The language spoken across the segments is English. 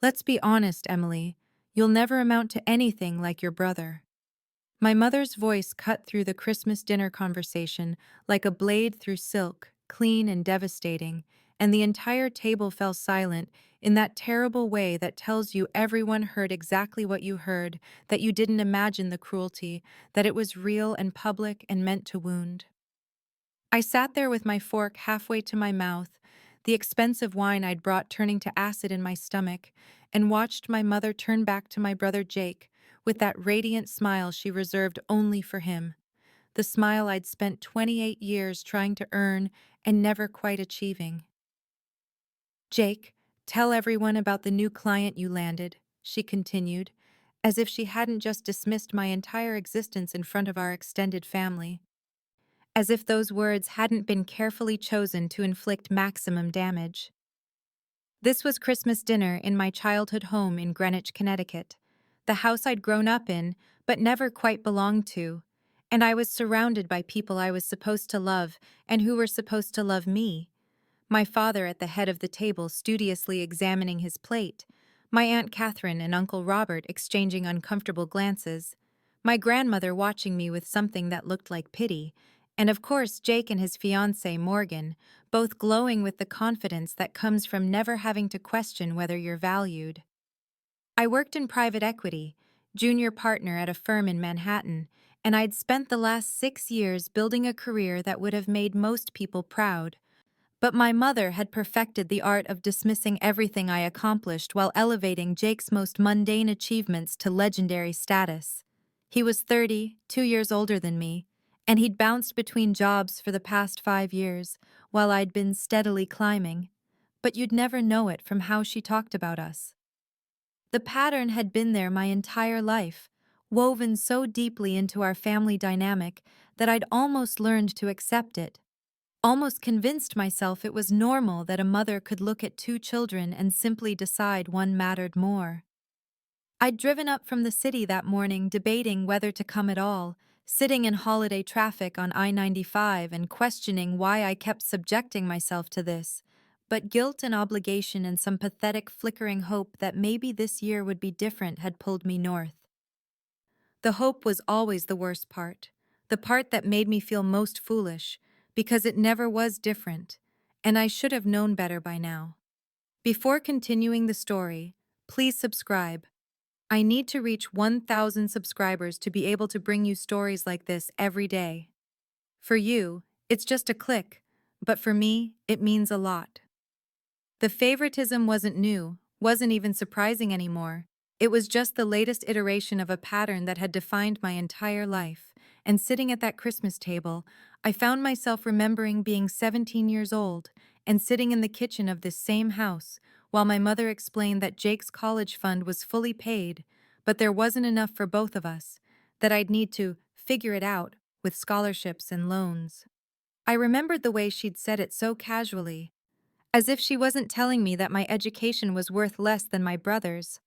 Let's be honest, Emily. You'll never amount to anything like your brother. My mother's voice cut through the Christmas dinner conversation like a blade through silk, clean and devastating, and the entire table fell silent in that terrible way that tells you everyone heard exactly what you heard, that you didn't imagine the cruelty, that it was real and public and meant to wound. I sat there with my fork halfway to my mouth, the expensive wine I'd brought turning to acid in my stomach, and watched my mother turn back to my brother Jake with that radiant smile she reserved only for him, the smile I'd spent 28 years trying to earn and never quite achieving. Jake, tell everyone about the new client you landed, she continued, as if she hadn't just dismissed my entire existence in front of our extended family. As if those words hadn't been carefully chosen to inflict maximum damage. This was Christmas dinner in my childhood home in Greenwich, Connecticut, the house I'd grown up in but never quite belonged to, and I was surrounded by people I was supposed to love and who were supposed to love me. My father at the head of the table studiously examining his plate, my Aunt Catherine and Uncle Robert exchanging uncomfortable glances, my grandmother watching me with something that looked like pity, and of course Jake and his fiancée Morgan, both glowing with the confidence that comes from never having to question whether you're valued. I worked in private equity, junior partner at a firm in Manhattan, and I'd spent the last 6 years building a career that would have made most people proud. But my mother had perfected the art of dismissing everything I accomplished while elevating Jake's most mundane achievements to legendary status. He was 30, 2 years older than me, and he'd bounced between jobs for the past 5 years, while I'd been steadily climbing. But you'd never know it from how she talked about us. The pattern had been there my entire life, woven so deeply into our family dynamic that I'd almost learned to accept it. Almost convinced myself it was normal that a mother could look at two children and simply decide one mattered more. I'd driven up from the city that morning debating whether to come at all, sitting in holiday traffic on I-95 and questioning why I kept subjecting myself to this, but guilt and obligation and some pathetic flickering hope that maybe this year would be different had pulled me north. The hope was always the worst part, the part that made me feel most foolish, because it never was different, and I should have known better by now. Before continuing the story, please subscribe. I need to reach 1,000 subscribers to be able to bring you stories like this every day. For you, it's just a click, but for me, it means a lot. The favoritism wasn't new, wasn't even surprising anymore. It was just the latest iteration of a pattern that had defined my entire life, and sitting at that Christmas table, I found myself remembering being 17 years old and sitting in the kitchen of this same house while my mother explained that Jake's college fund was fully paid, but there wasn't enough for both of us, that I'd need to figure it out with scholarships and loans. I remembered the way she'd said it so casually, as if she wasn't telling me that my education was worth less than my brother's,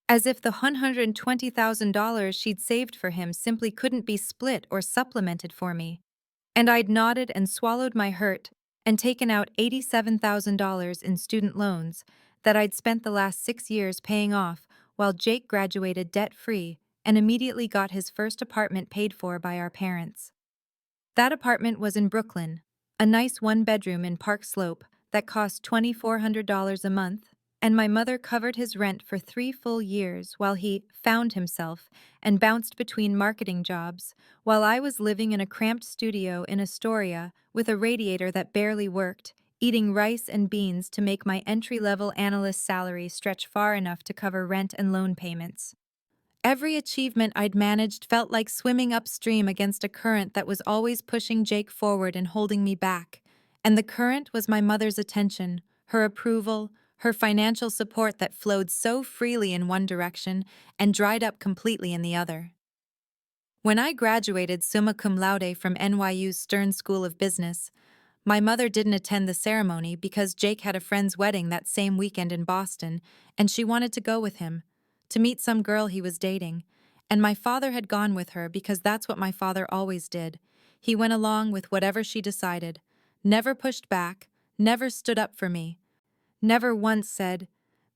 as if the $120,000 she'd saved for him simply couldn't be split or supplemented for me. And I'd nodded and swallowed my hurt and taken out $87,000 in student loans that I'd spent the last 6 years paying off while Jake graduated debt-free and immediately got his first apartment paid for by our parents. That apartment was in Brooklyn, a nice one-bedroom in Park Slope that cost $2,400 a month, and my mother covered his rent for 3 full years while he found himself and bounced between marketing jobs, while I was living in a cramped studio in Astoria with a radiator that barely worked, eating rice and beans to make my entry-level analyst salary stretch far enough to cover rent and loan payments. Every achievement I'd managed felt like swimming upstream against a current that was always pushing Jake forward and holding me back, and the current was my mother's attention, her approval, her financial support that flowed so freely in one direction and dried up completely in the other. When I graduated summa cum laude from NYU's Stern School of Business, my mother didn't attend the ceremony because Jake had a friend's wedding that same weekend in Boston, and she wanted to go with him, to meet some girl he was dating, and my father had gone with her because that's what my father always did. He went along with whatever she decided, never pushed back, never stood up for me, never once said,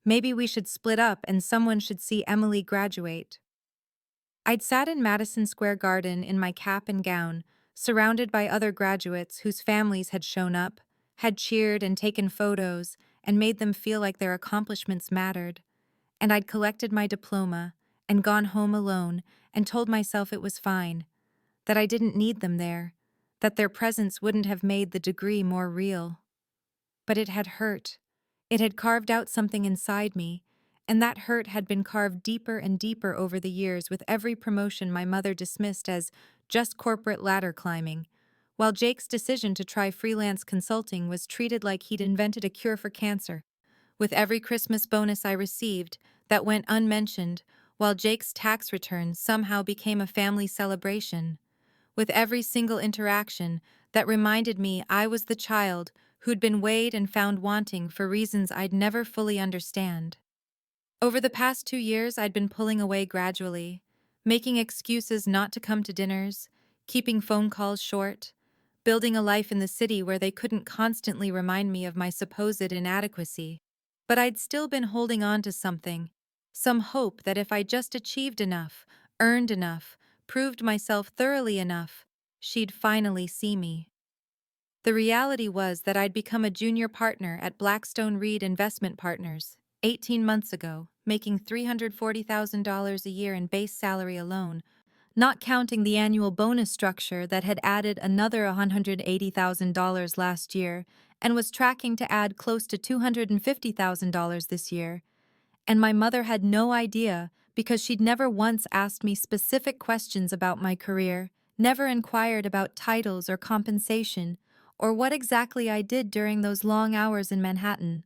Maybe we should split up and someone should see Emily graduate. I'd sat in Madison Square Garden in my cap and gown, surrounded by other graduates whose families had shown up, had cheered and taken photos, and made them feel like their accomplishments mattered. And I'd collected my diploma and gone home alone and told myself it was fine, that I didn't need them there, that their presence wouldn't have made the degree more real. But it had hurt. It had carved out something inside me, and that hurt had been carved deeper and deeper over the years with every promotion my mother dismissed as just corporate ladder climbing, while Jake's decision to try freelance consulting was treated like he'd invented a cure for cancer. With every Christmas bonus I received, that went unmentioned, while Jake's tax return somehow became a family celebration. With every single interaction that reminded me I was the child who'd been weighed and found wanting for reasons I'd never fully understand. Over the past 2 years, I'd been pulling away gradually, making excuses not to come to dinners, keeping phone calls short, building a life in the city where they couldn't constantly remind me of my supposed inadequacy. But I'd still been holding on to something, some hope that if I just achieved enough, earned enough, proved myself thoroughly enough, she'd finally see me. The reality was that I'd become a junior partner at Blackstone Reed Investment Partners 18 months ago, making $340,000 a year in base salary alone, not counting the annual bonus structure that had added another $180,000 last year and was tracking to add close to $250,000 this year. And my mother had no idea because she'd never once asked me specific questions about my career, never inquired about titles or compensation, or what exactly I did during those long hours in Manhattan.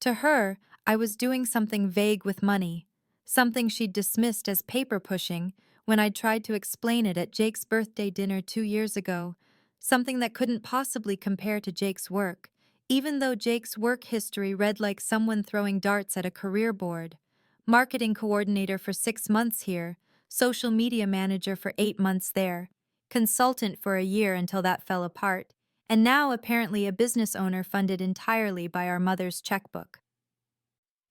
To her, I was doing something vague with money, something she'd dismissed as paper pushing when I'd tried to explain it at Jake's birthday dinner 2 years ago, something that couldn't possibly compare to Jake's work, even though Jake's work history read like someone throwing darts at a career board. Marketing coordinator for 6 months here, social media manager for 8 months there, consultant for a year until that fell apart, and now apparently a business owner funded entirely by our mother's checkbook.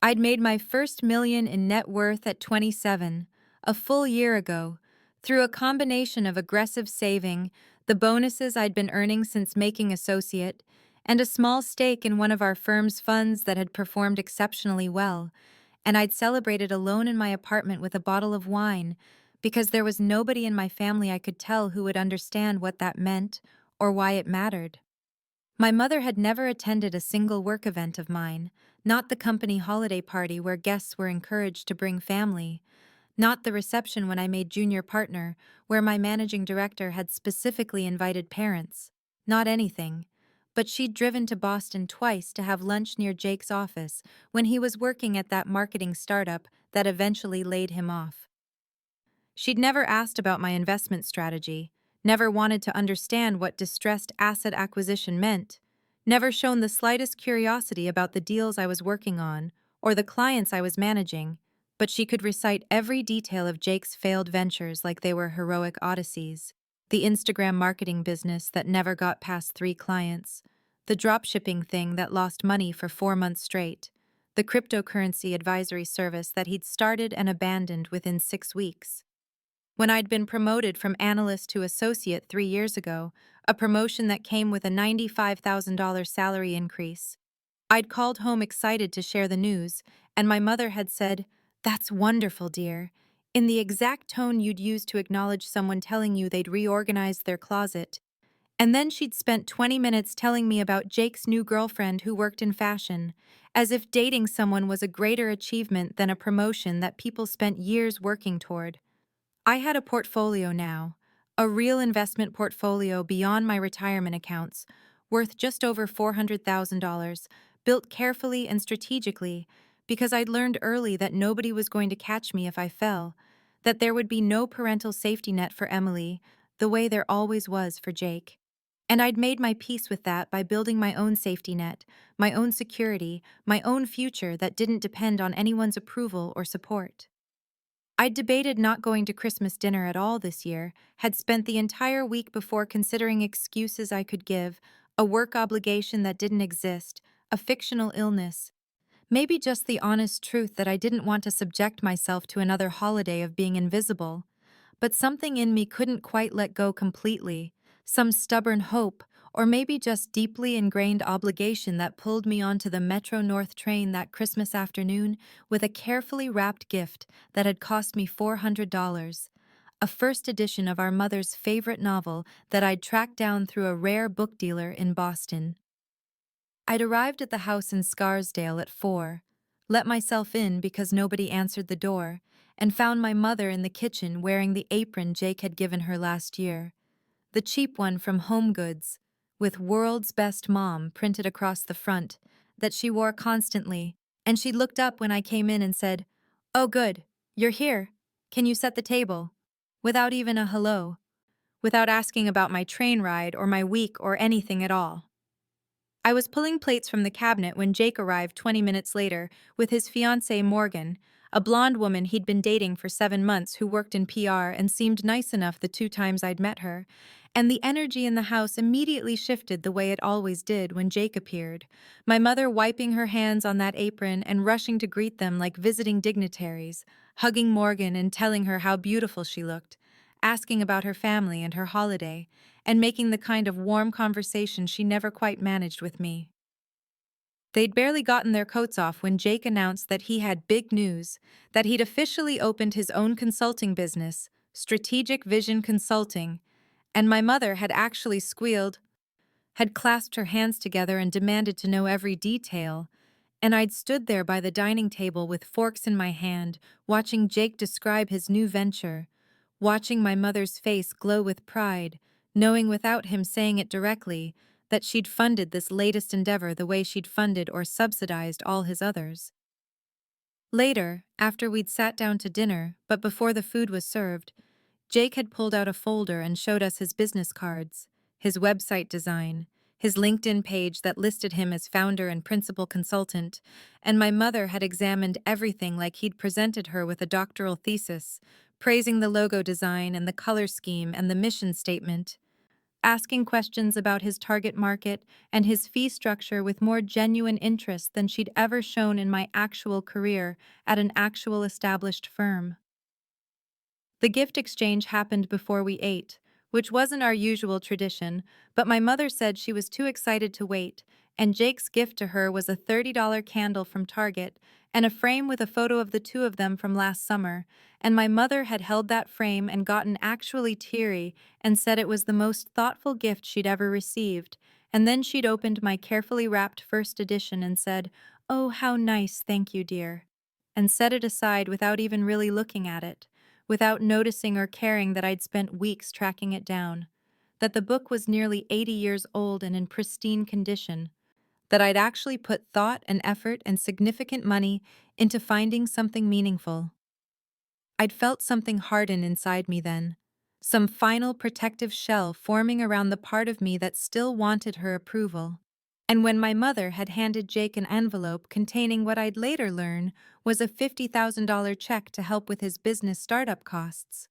I'd made my first million in net worth at 27, a full year ago, through a combination of aggressive saving, the bonuses I'd been earning since making associate, and a small stake in one of our firm's funds that had performed exceptionally well, and I'd celebrated alone in my apartment with a bottle of wine, because there was nobody in my family I could tell who would understand what that meant or why it mattered. My mother had never attended a single work event of mine, not the company holiday party where guests were encouraged to bring family, not the reception when I made junior partner, where my managing director had specifically invited parents, not anything. But she'd driven to Boston twice to have lunch near Jake's office when he was working at that marketing startup that eventually laid him off. She'd never asked about my investment strategy, never wanted to understand what distressed asset acquisition meant, never shown the slightest curiosity about the deals I was working on or the clients I was managing, but she could recite every detail of Jake's failed ventures like they were heroic odysseys. The Instagram marketing business that never got past 3 clients, the dropshipping thing that lost money for 4 months straight, the cryptocurrency advisory service that he'd started and abandoned within 6 weeks. When I'd been promoted from analyst to associate 3 years ago, a promotion that came with a $95,000 salary increase, I'd called home excited to share the news, and my mother had said, "That's wonderful, dear," in the exact tone you'd use to acknowledge someone telling you they'd reorganized their closet. And then she'd spent 20 minutes telling me about Jake's new girlfriend who worked in fashion, as if dating someone was a greater achievement than a promotion that people spent years working toward. I had a portfolio now, a real investment portfolio beyond my retirement accounts, worth just over $400,000, built carefully and strategically, because I'd learned early that nobody was going to catch me if I fell, that there would be no parental safety net for Emily, the way there always was for Jake. And I'd made my peace with that by building my own safety net, my own security, my own future that didn't depend on anyone's approval or support. I'd debated not going to Christmas dinner at all this year, had spent the entire week before considering excuses I could give, a work obligation that didn't exist, a fictional illness, Maybe just the honest truth that I didn't want to subject myself to another holiday of being invisible. But something in me couldn't quite let go completely. Some stubborn hope, or maybe just deeply ingrained obligation that pulled me onto the Metro North train that Christmas afternoon with a carefully wrapped gift that had cost me $400. A first edition of our mother's favorite novel that I'd tracked down through a rare book dealer in Boston. I'd arrived at the house in Scarsdale at 4, let myself in because nobody answered the door, and found my mother in the kitchen wearing the apron Jake had given her last year. The cheap one from Home Goods, with "World's Best Mom" printed across the front, that she wore constantly, and she looked up when I came in and said, "Oh good, you're here. Can you set the table?" Without even a hello, without asking about my train ride or my week or anything at all. I was pulling plates from the cabinet when Jake arrived 20 minutes later with his fiancée Morgan, a blonde woman he'd been dating for 7 months who worked in PR and seemed nice enough the 2 times I'd met her, and the energy in the house immediately shifted the way it always did when Jake appeared, my mother wiping her hands on that apron and rushing to greet them like visiting dignitaries, hugging Morgan and telling her how beautiful she looked, asking about her family and her holiday, and making the kind of warm conversation she never quite managed with me. They'd barely gotten their coats off when Jake announced that he had big news, that he'd officially opened his own consulting business, Strategic Vision Consulting, and my mother had actually squealed, had clasped her hands together and demanded to know every detail, and I'd stood there by the dining table with forks in my hand, watching Jake describe his new venture, watching my mother's face glow with pride, knowing without him saying it directly that she'd funded this latest endeavor the way she'd funded or subsidized all his others. Later, after we'd sat down to dinner, but before the food was served, Jake had pulled out a folder and showed us his business cards, his website design, his LinkedIn page that listed him as founder and principal consultant, and my mother had examined everything like he'd presented her with a doctoral thesis, praising the logo design and the color scheme and the mission statement, asking questions about his target market and his fee structure with more genuine interest than she'd ever shown in my actual career at an actual established firm. The gift exchange happened before we ate, which wasn't our usual tradition, but my mother said she was too excited to wait, and Jake's gift to her was a $30 candle from Target and a frame with a photo of the two of them from last summer, and my mother had held that frame and gotten actually teary and said it was the most thoughtful gift she'd ever received, and then she'd opened my carefully wrapped first edition and said, "Oh, how nice, thank you, dear," and set it aside without even really looking at it, without noticing or caring that I'd spent weeks tracking it down, that the book was nearly 80 years old and in pristine condition, that I'd actually put thought and effort and significant money into finding something meaningful. I'd felt something harden inside me then, some final protective shell forming around the part of me that still wanted her approval. And when my mother had handed Jake an envelope containing what I'd later learn was a $50,000 check to help with his business startup costs,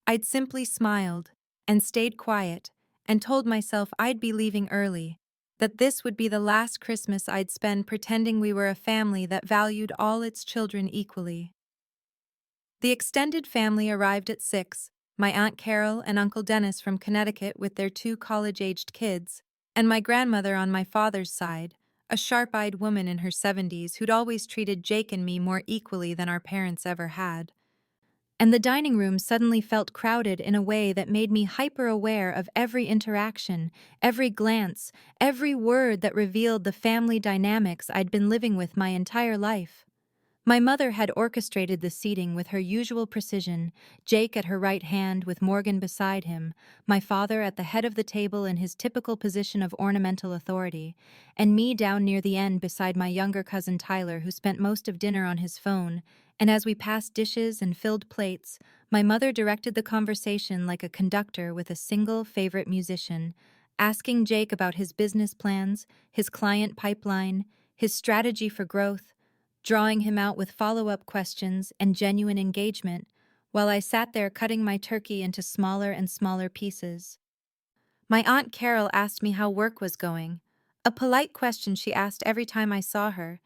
I'd simply smiled and stayed quiet and told myself I'd be leaving early, that this would be the last Christmas I'd spend pretending we were a family that valued all its children equally. The extended family arrived at 6, my Aunt Carol and Uncle Dennis from Connecticut with their 2 college-aged kids, and my grandmother on my father's side, a sharp-eyed woman in her 70s who'd always treated Jake and me more equally than our parents ever had. And the dining room suddenly felt crowded in a way that made me hyper-aware of every interaction, every glance, every word that revealed the family dynamics I'd been living with my entire life. My mother had orchestrated the seating with her usual precision, Jake at her right hand with Morgan beside him, my father at the head of the table in his typical position of ornamental authority, and me down near the end beside my younger cousin Tyler, who spent most of dinner on his phone, and as we passed dishes and filled plates, my mother directed the conversation like a conductor with a single favorite musician, asking Jake about his business plans, his client pipeline, his strategy for growth, drawing him out with follow-up questions and genuine engagement, while I sat there cutting my turkey into smaller and smaller pieces. My Aunt Carol asked me how work was going, a polite question she asked every time I saw her,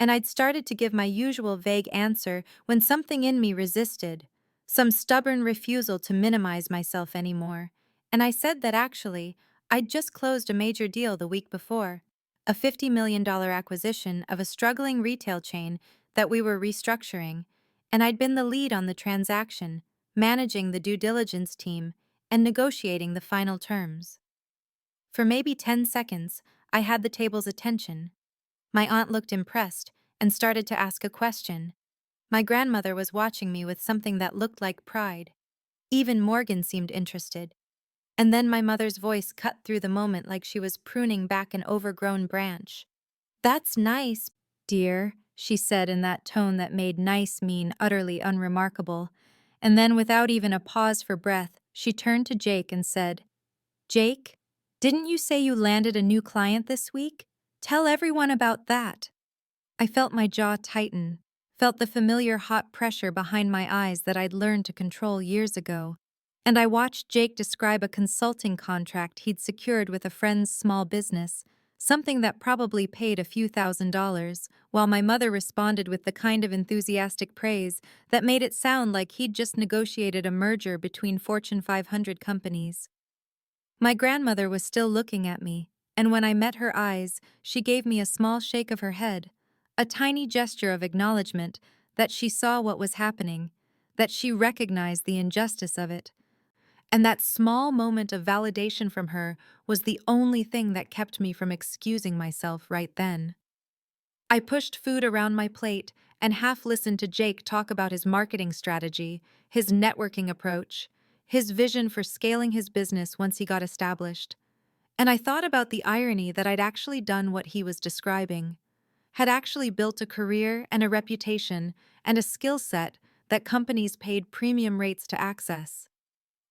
and I'd started to give my usual vague answer when something in me resisted, some stubborn refusal to minimize myself anymore. And I said that actually, I'd just closed a major deal the week before, a $50 million acquisition of a struggling retail chain that we were restructuring, and I'd been the lead on the transaction, managing the due diligence team, and negotiating the final terms. For maybe 10 seconds, I had the table's attention. My aunt looked impressed and started to ask a question. My grandmother was watching me with something that looked like pride. Even Morgan seemed interested. And then my mother's voice cut through the moment like she was pruning back an overgrown branch. "That's nice, dear," she said in that tone that made nice mean utterly unremarkable. And then, without even a pause for breath, she turned to Jake and said, "Jake, didn't you say you landed a new client this week? Tell everyone about that." I felt my jaw tighten, felt the familiar hot pressure behind my eyes that I'd learned to control years ago. And I watched Jake describe a consulting contract he'd secured with a friend's small business, something that probably paid a few $1,000s, while my mother responded with the kind of enthusiastic praise that made it sound like he'd just negotiated a merger between Fortune 500 companies. My grandmother was still looking at me, and when I met her eyes, she gave me a small shake of her head, a tiny gesture of acknowledgement that she saw what was happening, that she recognized the injustice of it. And that small moment of validation from her was the only thing that kept me from excusing myself right then. I pushed food around my plate and half listened to Jake talk about his marketing strategy, his networking approach, his vision for scaling his business once he got established. And I thought about the irony that I'd actually done what he was describing, had actually built a career and a reputation and a skill set that companies paid premium rates to access.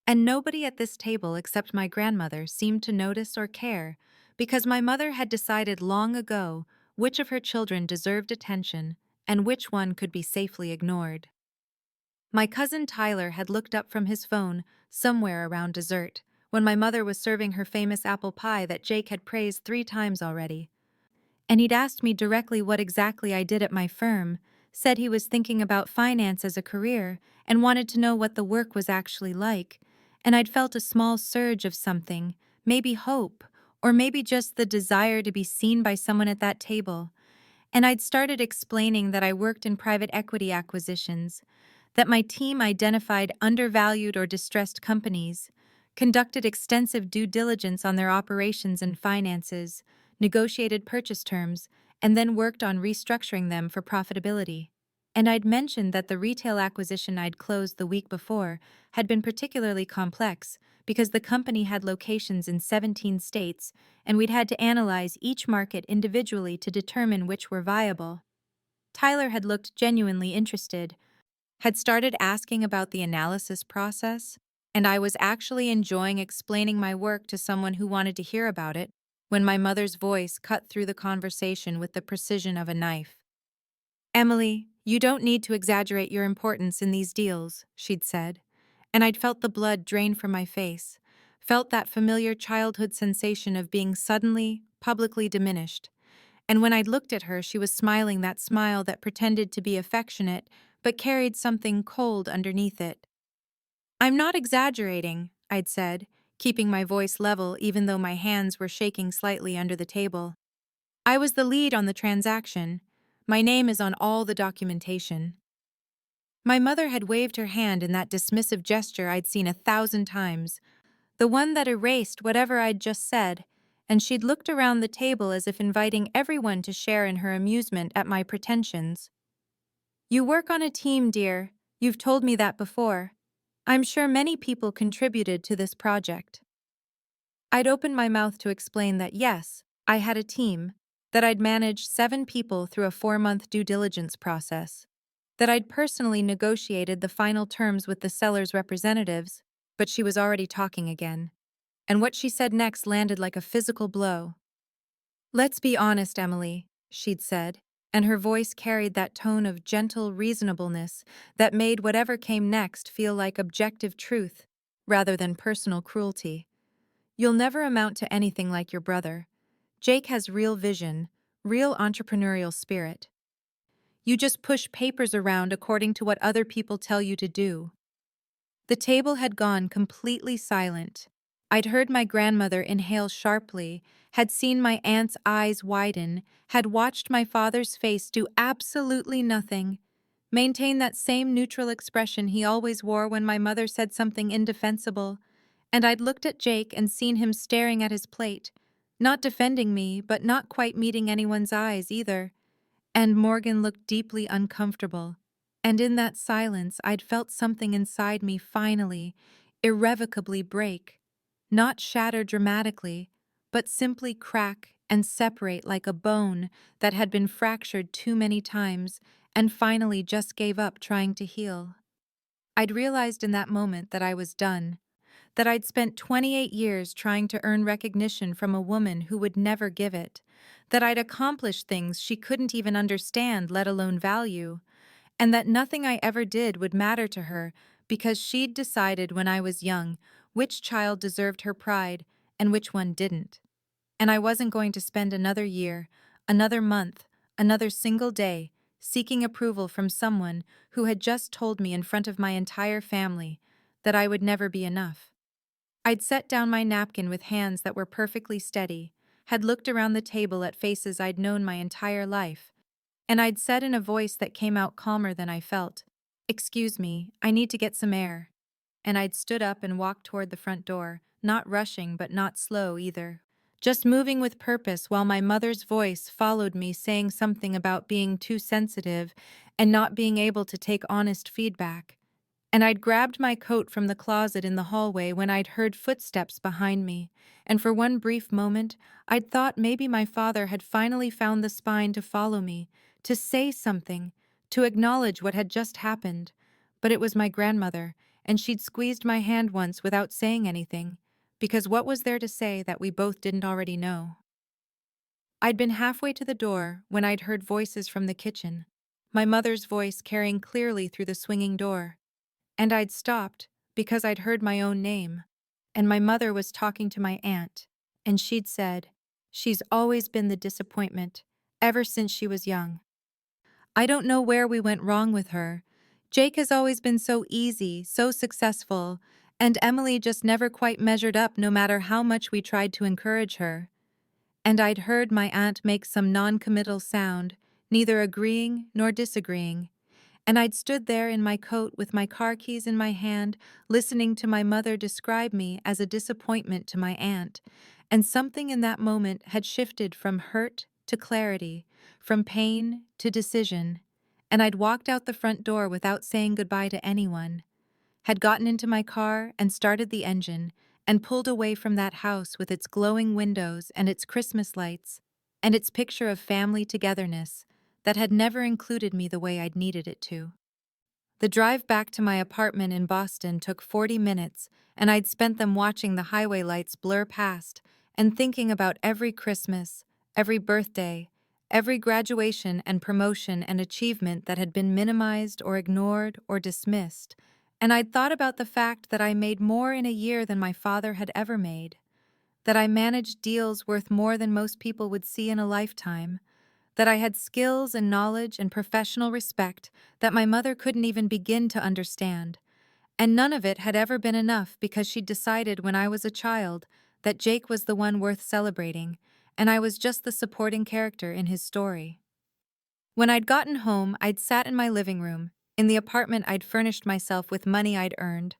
And nobody at this table except my grandmother seemed to notice or care, because my mother had decided long ago which of her children deserved attention and which one could be safely ignored. My cousin Tyler had looked up from his phone somewhere around dessert when my mother was serving her famous apple pie that Jake had praised 3 times already. And he'd asked me directly what exactly I did at my firm, said he was thinking about finance as a career, and wanted to know what the work was actually like. And I'd felt a small surge of something, maybe hope, or maybe just the desire to be seen by someone at that table. And I'd started explaining that I worked in private equity acquisitions, that my team identified undervalued or distressed companies, conducted extensive due diligence on their operations and finances, negotiated purchase terms, and then worked on restructuring them for profitability. And I'd mentioned that the retail acquisition I'd closed the week before had been particularly complex because the company had locations in 17 states, and we'd had to analyze each market individually to determine which were viable. Tyler had looked genuinely interested, had started asking about the analysis process, and I was actually enjoying explaining my work to someone who wanted to hear about it when my mother's voice cut through the conversation with the precision of a knife. "Emily, you don't need to exaggerate your importance in these deals," she'd said, and I'd felt the blood drain from my face, felt that familiar childhood sensation of being suddenly, publicly diminished. And when I'd looked at her, she was smiling that smile that pretended to be affectionate, but carried something cold underneath it. "I'm not exaggerating," I'd said, keeping my voice level even though my hands were shaking slightly under the table. "I was the lead on the transaction. My name is on all the documentation." My mother had waved her hand in that dismissive gesture I'd seen 1,000 times, the one that erased whatever I'd just said, and she'd looked around the table as if inviting everyone to share in her amusement at my pretensions. "You work on a team, dear. You've told me that before. I'm sure many people contributed to this project." I'd opened my mouth to explain that yes, I had a team, that I'd managed 7 people through a 4-month due diligence process, that I'd personally negotiated the final terms with the seller's representatives, but she was already talking again. And what she said next landed like a physical blow. "Let's be honest, Emily," she'd said, and her voice carried that tone of gentle reasonableness that made whatever came next feel like objective truth rather than personal cruelty. "You'll never amount to anything like your brother. Jake has real vision, real entrepreneurial spirit. You just push papers around according to what other people tell you to do." The table had gone completely silent. I'd heard my grandmother inhale sharply, had seen my aunt's eyes widen, had watched my father's face do absolutely nothing, maintain that same neutral expression he always wore when my mother said something indefensible, and I'd looked at Jake and seen him staring at his plate, not defending me, but not quite meeting anyone's eyes either. And Morgan looked deeply uncomfortable. And in that silence, I'd felt something inside me finally, irrevocably break. Not shatter dramatically, but simply crack and separate like a bone that had been fractured too many times and finally just gave up trying to heal. I'd realized in that moment that I was done, that I'd spent 28 years trying to earn recognition from a woman who would never give it, that I'd accomplished things she couldn't even understand, let alone value, and that nothing I ever did would matter to her because she'd decided when I was young which child deserved her pride and which one didn't. And I wasn't going to spend another year, another month, another single day seeking approval from someone who had just told me in front of my entire family that I would never be enough. I'd set down my napkin with hands that were perfectly steady, had looked around the table at faces I'd known my entire life, and I'd said in a voice that came out calmer than I felt, "Excuse me, I need to get some air." And I'd stood up and walked toward the front door, not rushing but not slow either. Just moving with purpose while my mother's voice followed me saying something about being too sensitive and not being able to take honest feedback. And I'd grabbed my coat from the closet in the hallway when I'd heard footsteps behind me, and for one brief moment, I'd thought maybe my father had finally found the spine to follow me, to say something, to acknowledge what had just happened. But it was my grandmother, and she'd squeezed my hand once without saying anything, because what was there to say that we both didn't already know? I'd been halfway to the door when I'd heard voices from the kitchen, my mother's voice carrying clearly through the swinging door. And I'd stopped because I'd heard my own name, and my mother was talking to my aunt, and she'd said, "She's always been the disappointment, ever since she was young." I don't know where we went wrong with her. Jake has always been so easy, so successful, and Emily just never quite measured up no matter how much we tried to encourage her. And I'd heard my aunt make some non-committal sound, neither agreeing nor disagreeing. And I'd stood there in my coat with my car keys in my hand, listening to my mother describe me as a disappointment to my aunt. And something in that moment had shifted from hurt to clarity, from pain to decision. And I'd walked out the front door without saying goodbye to anyone, had gotten into my car and started the engine, and pulled away from that house with its glowing windows and its Christmas lights, and its picture of family togetherness that had never included me the way I'd needed it to. The drive back to my apartment in Boston took 40 minutes, and I'd spent them watching the highway lights blur past and thinking about every Christmas, every birthday, every graduation and promotion and achievement that had been minimized or ignored or dismissed. And I'd thought about the fact that I made more in a year than my father had ever made, that I managed deals worth more than most people would see in a lifetime, that I had skills and knowledge and professional respect that my mother couldn't even begin to understand. And none of it had ever been enough because she'd decided when I was a child that Jake was the one worth celebrating, and I was just the supporting character in his story. When I'd gotten home, I'd sat in my living room, in the apartment I'd furnished myself with money I'd earned,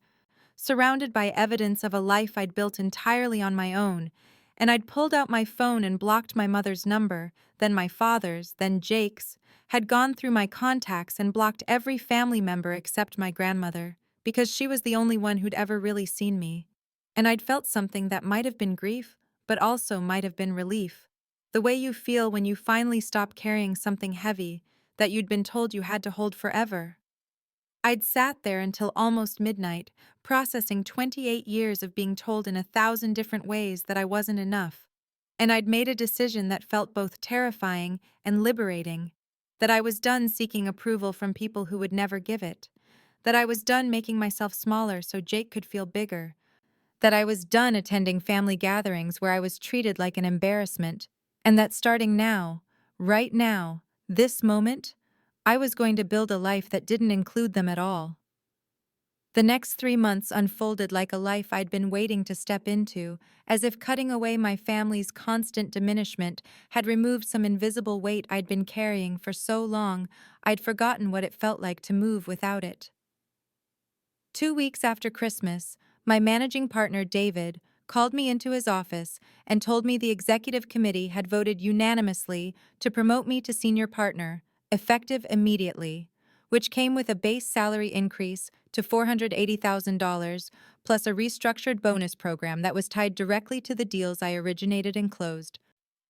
surrounded by evidence of a life I'd built entirely on my own, and I'd pulled out my phone and blocked my mother's number, then my father's, then Jake's, had gone through my contacts and blocked every family member except my grandmother, because she was the only one who'd ever really seen me. And I'd felt something that might have been grief, but also might have been relief. The way you feel when you finally stop carrying something heavy that you'd been told you had to hold forever. I'd sat there until almost midnight, processing 28 years of being told in 1,000 different ways that I wasn't enough. And I'd made a decision that felt both terrifying and liberating, that I was done seeking approval from people who would never give it, that I was done making myself smaller so Jake could feel bigger, that I was done attending family gatherings where I was treated like an embarrassment, and that starting now, right now, this moment, I was going to build a life that didn't include them at all. The next 3 months unfolded like a life I'd been waiting to step into, as if cutting away my family's constant diminishment had removed some invisible weight I'd been carrying for so long I'd forgotten what it felt like to move without it. 2 weeks after Christmas, my managing partner, David, called me into his office and told me the executive committee had voted unanimously to promote me to senior partner, effective immediately, which came with a base salary increase to $480,000 plus a restructured bonus program that was tied directly to the deals I originated and closed.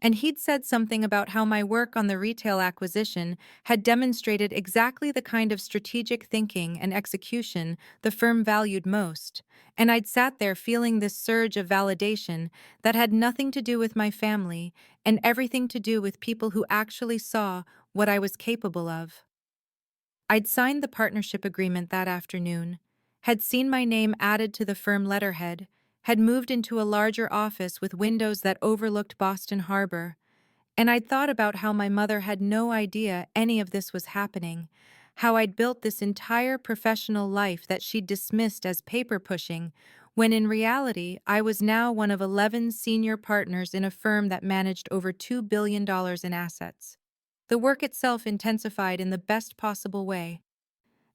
And he'd said something about how my work on the retail acquisition had demonstrated exactly the kind of strategic thinking and execution the firm valued most. And I'd sat there feeling this surge of validation that had nothing to do with my family and everything to do with people who actually saw what I was capable of. I'd signed the partnership agreement that afternoon, had seen my name added to the firm letterhead, had moved into a larger office with windows that overlooked Boston Harbor, and I'd thought about how my mother had no idea any of this was happening, how I'd built this entire professional life that she'd dismissed as paper pushing, when in reality I was now one of 11 senior partners in a firm that managed over $2 billion in assets. The work itself intensified in the best possible way,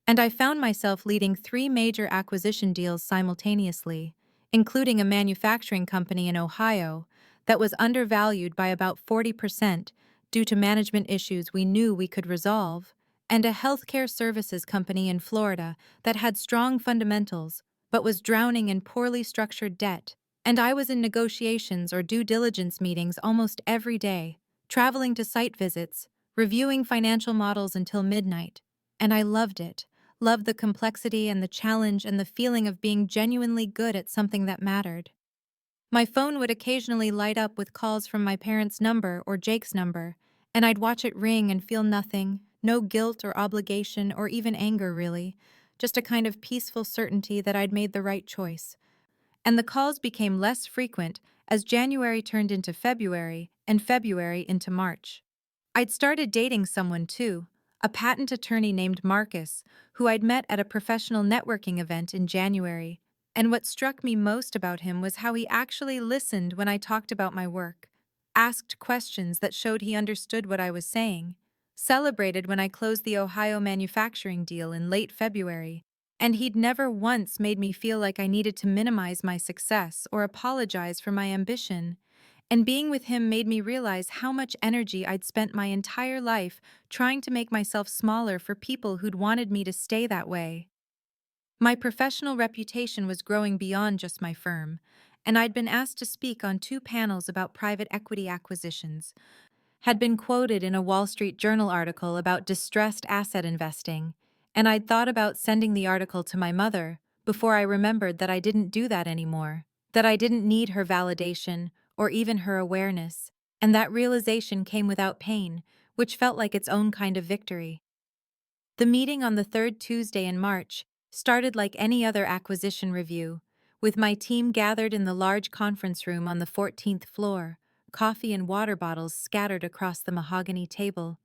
and I found myself leading 3 major acquisition deals simultaneously, including a manufacturing company in Ohio that was undervalued by about 40% due to management issues we knew we could resolve, and a healthcare services company in Florida that had strong fundamentals but was drowning in poorly structured debt. And I was in negotiations or due diligence meetings almost every day, traveling to site visits, reviewing financial models until midnight. And I loved it. Loved the complexity and the challenge and the feeling of being genuinely good at something that mattered. My phone would occasionally light up with calls from my parents' number or Jake's number, and I'd watch it ring and feel nothing, no guilt or obligation or even anger really, just a kind of peaceful certainty that I'd made the right choice. And the calls became less frequent as January turned into February and February into March. I'd started dating someone too, a patent attorney named Marcus, who I'd met at a professional networking event in January. And what struck me most about him was how he actually listened when I talked about my work, asked questions that showed he understood what I was saying, celebrated when I closed the Ohio manufacturing deal in late February, and he'd never once made me feel like I needed to minimize my success or apologize for my ambition. And being with him made me realize how much energy I'd spent my entire life trying to make myself smaller for people who'd wanted me to stay that way. My professional reputation was growing beyond just my firm, and I'd been asked to speak on 2 panels about private equity acquisitions, had been quoted in a Wall Street Journal article about distressed asset investing, and I'd thought about sending the article to my mother before I remembered that I didn't do that anymore, that I didn't need her validation or even her awareness, and that realization came without pain, which felt like its own kind of victory. The meeting on the third Tuesday in March started like any other acquisition review, with my team gathered in the large conference room on the 14th floor, coffee and water bottles scattered across the mahogany table,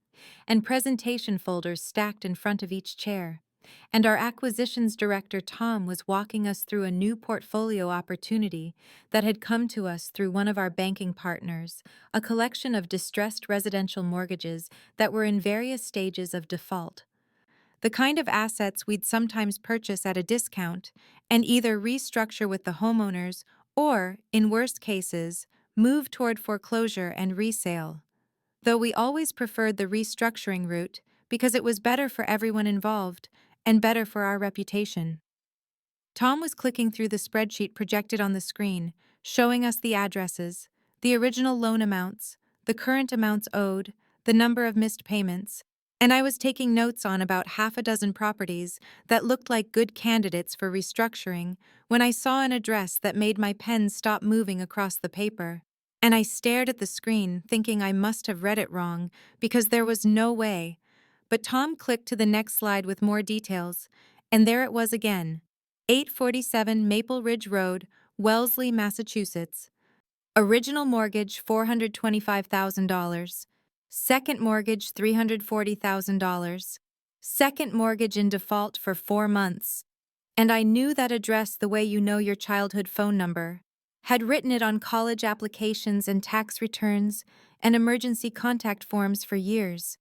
and presentation folders stacked in front of each chair. And our acquisitions director, Tom, was walking us through a new portfolio opportunity that had come to us through one of our banking partners, a collection of distressed residential mortgages that were in various stages of default. The kind of assets we'd sometimes purchase at a discount and either restructure with the homeowners or, in worst cases, move toward foreclosure and resale. Though we always preferred the restructuring route because it was better for everyone involved and better for our reputation. Tom was clicking through the spreadsheet projected on the screen, showing us the addresses, the original loan amounts, the current amounts owed, the number of missed payments, and I was taking notes on about half a dozen properties that looked like good candidates for restructuring when I saw an address that made my pen stop moving across the paper. And I stared at the screen, thinking I must have read it wrong, because there was no way. But Tom clicked to the next slide with more details, and there it was again. 847 Maple Ridge Road, Wellesley, Massachusetts. Original mortgage $425,000. Second mortgage $340,000. Second mortgage in default for 4 months. And I knew that address the way you know your childhood phone number. Had written it on college applications and tax returns and emergency contact forms for years.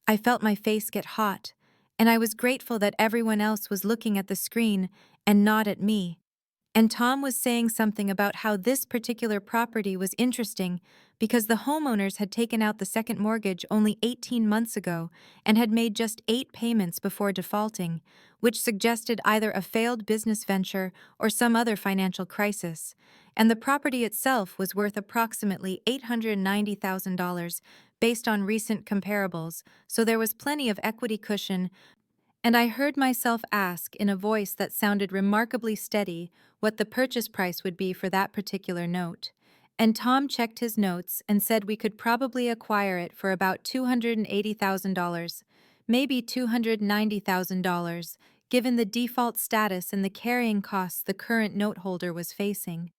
I felt my face get hot, and I was grateful that everyone else was looking at the screen and not at me. And Tom was saying something about how this particular property was interesting because the homeowners had taken out the second mortgage only 18 months ago and had made just 8 payments before defaulting, which suggested either a failed business venture or some other financial crisis. And the property itself was worth approximately $890,000 based on recent comparables, so there was plenty of equity cushion. And I heard myself ask in a voice that sounded remarkably steady what the purchase price would be for that particular note. And Tom checked his notes and said we could probably acquire it for about $280,000, maybe $290,000, given the default status and the carrying costs the current note holder was facing.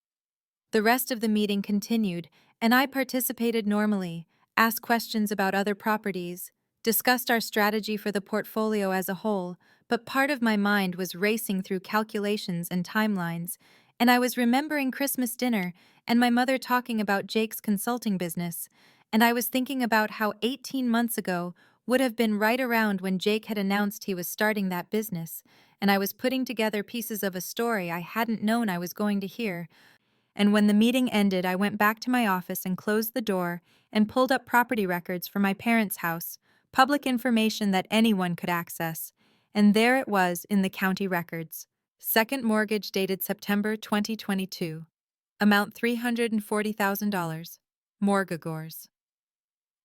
The rest of the meeting continued, and I participated normally, asked questions about other properties, discussed our strategy for the portfolio as a whole, but part of my mind was racing through calculations and timelines, and I was remembering Christmas dinner and my mother talking about Jake's consulting business, and I was thinking about how 18 months ago would have been right around when Jake had announced he was starting that business, and I was putting together pieces of a story I hadn't known I was going to hear. And when the meeting ended, I went back to my office and closed the door and pulled up property records for my parents' house, public information that anyone could access. And there it was in the county records. Second mortgage dated September 2022. Amount $340,000. Mortgagors.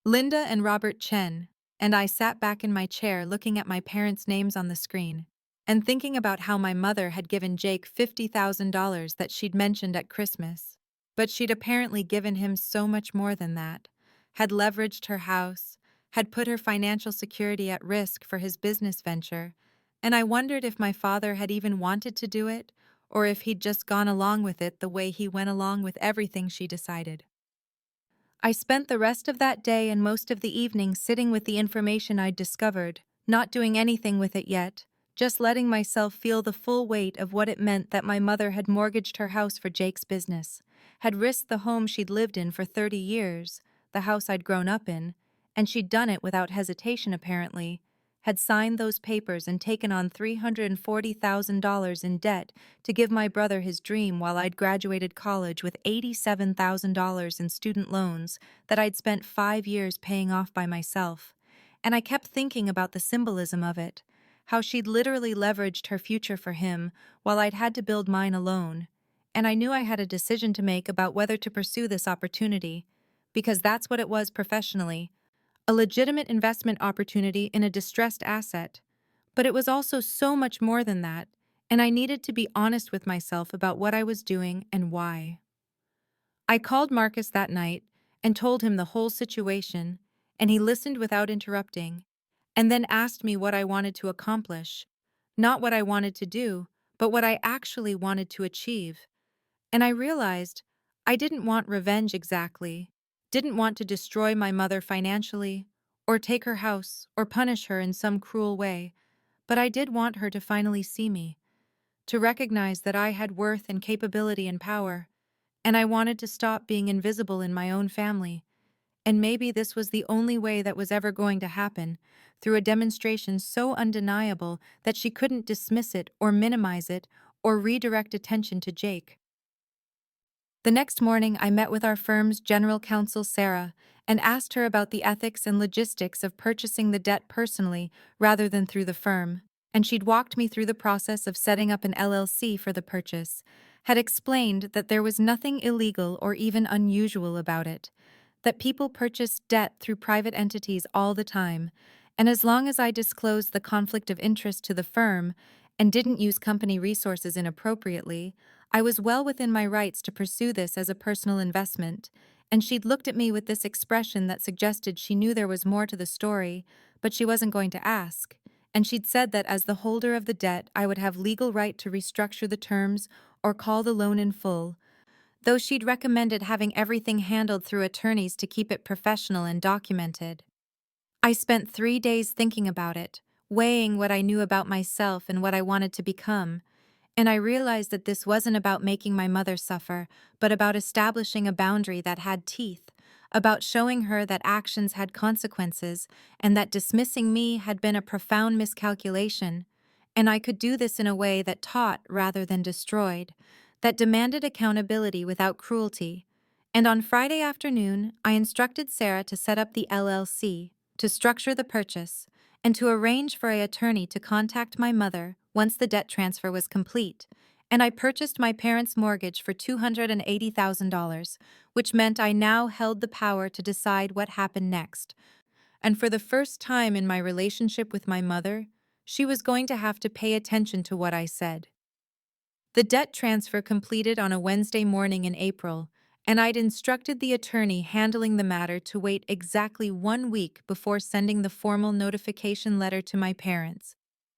Linda and Robert Chen, and I sat back in my chair looking at my parents' names on the screen and thinking about how my mother had given Jake $50,000 that she'd mentioned at Christmas. But she'd apparently given him so much more than that, had leveraged her house, had put her financial security at risk for his business venture, and I wondered if my father had even wanted to do it, or if he'd just gone along with it the way he went along with everything she decided. I spent the rest of that day and most of the evening sitting with the information I'd discovered, not doing anything with it yet, just letting myself feel the full weight of what it meant that my mother had mortgaged her house for Jake's business, had risked the home she'd lived in for 30 years, the house I'd grown up in, and she'd done it without hesitation apparently, had signed those papers and taken on $340,000 in debt to give my brother his dream while I'd graduated college with $87,000 in student loans that I'd spent 5 years paying off by myself. And I kept thinking about the symbolism of it, how she'd literally leveraged her future for him while I'd had to build mine alone. And I knew I had a decision to make about whether to pursue this opportunity, because that's what it was professionally, a legitimate investment opportunity in a distressed asset. But it was also so much more than that, and I needed to be honest with myself about what I was doing and why. I called Marcus that night and told him the whole situation, and he listened without interrupting, and then asked me what I wanted to accomplish. Not what I wanted to do, but what I actually wanted to achieve. And I realized I didn't want revenge exactly, didn't want to destroy my mother financially, or take her house, or punish her in some cruel way, but I did want her to finally see me, to recognize that I had worth and capability and power, and I wanted to stop being invisible in my own family. And maybe this was the only way that was ever going to happen, through a demonstration so undeniable that she couldn't dismiss it or minimize it or redirect attention to Jake. The next morning, I met with our firm's general counsel, Sarah, and asked her about the ethics and logistics of purchasing the debt personally rather than through the firm, and she'd walked me through the process of setting up an LLC for the purchase, had explained that there was nothing illegal or even unusual about it, that people purchased debt through private entities all the time, and as long as I disclosed the conflict of interest to the firm and didn't use company resources inappropriately, I was well within my rights to pursue this as a personal investment, and she'd looked at me with this expression that suggested she knew there was more to the story, but she wasn't going to ask, and she'd said that as the holder of the debt I would have legal right to restructure the terms or call the loan in full, though she'd recommended having everything handled through attorneys to keep it professional and documented. I spent 3 days thinking about it, weighing what I knew about myself and what I wanted to become, and I realized that this wasn't about making my mother suffer, but about establishing a boundary that had teeth, about showing her that actions had consequences, and that dismissing me had been a profound miscalculation. And I could do this in a way that taught rather than destroyed, that demanded accountability without cruelty. And on Friday afternoon, I instructed Sarah to set up the LLC, to structure the purchase, and to arrange for an attorney to contact my mother once the debt transfer was complete, and I purchased my parents' mortgage for $280,000, which meant I now held the power to decide what happened next. And for the first time in my relationship with my mother, she was going to have to pay attention to what I said. The debt transfer completed on a Wednesday morning in April, and I'd instructed the attorney handling the matter to wait exactly 1 week before sending the formal notification letter to my parents,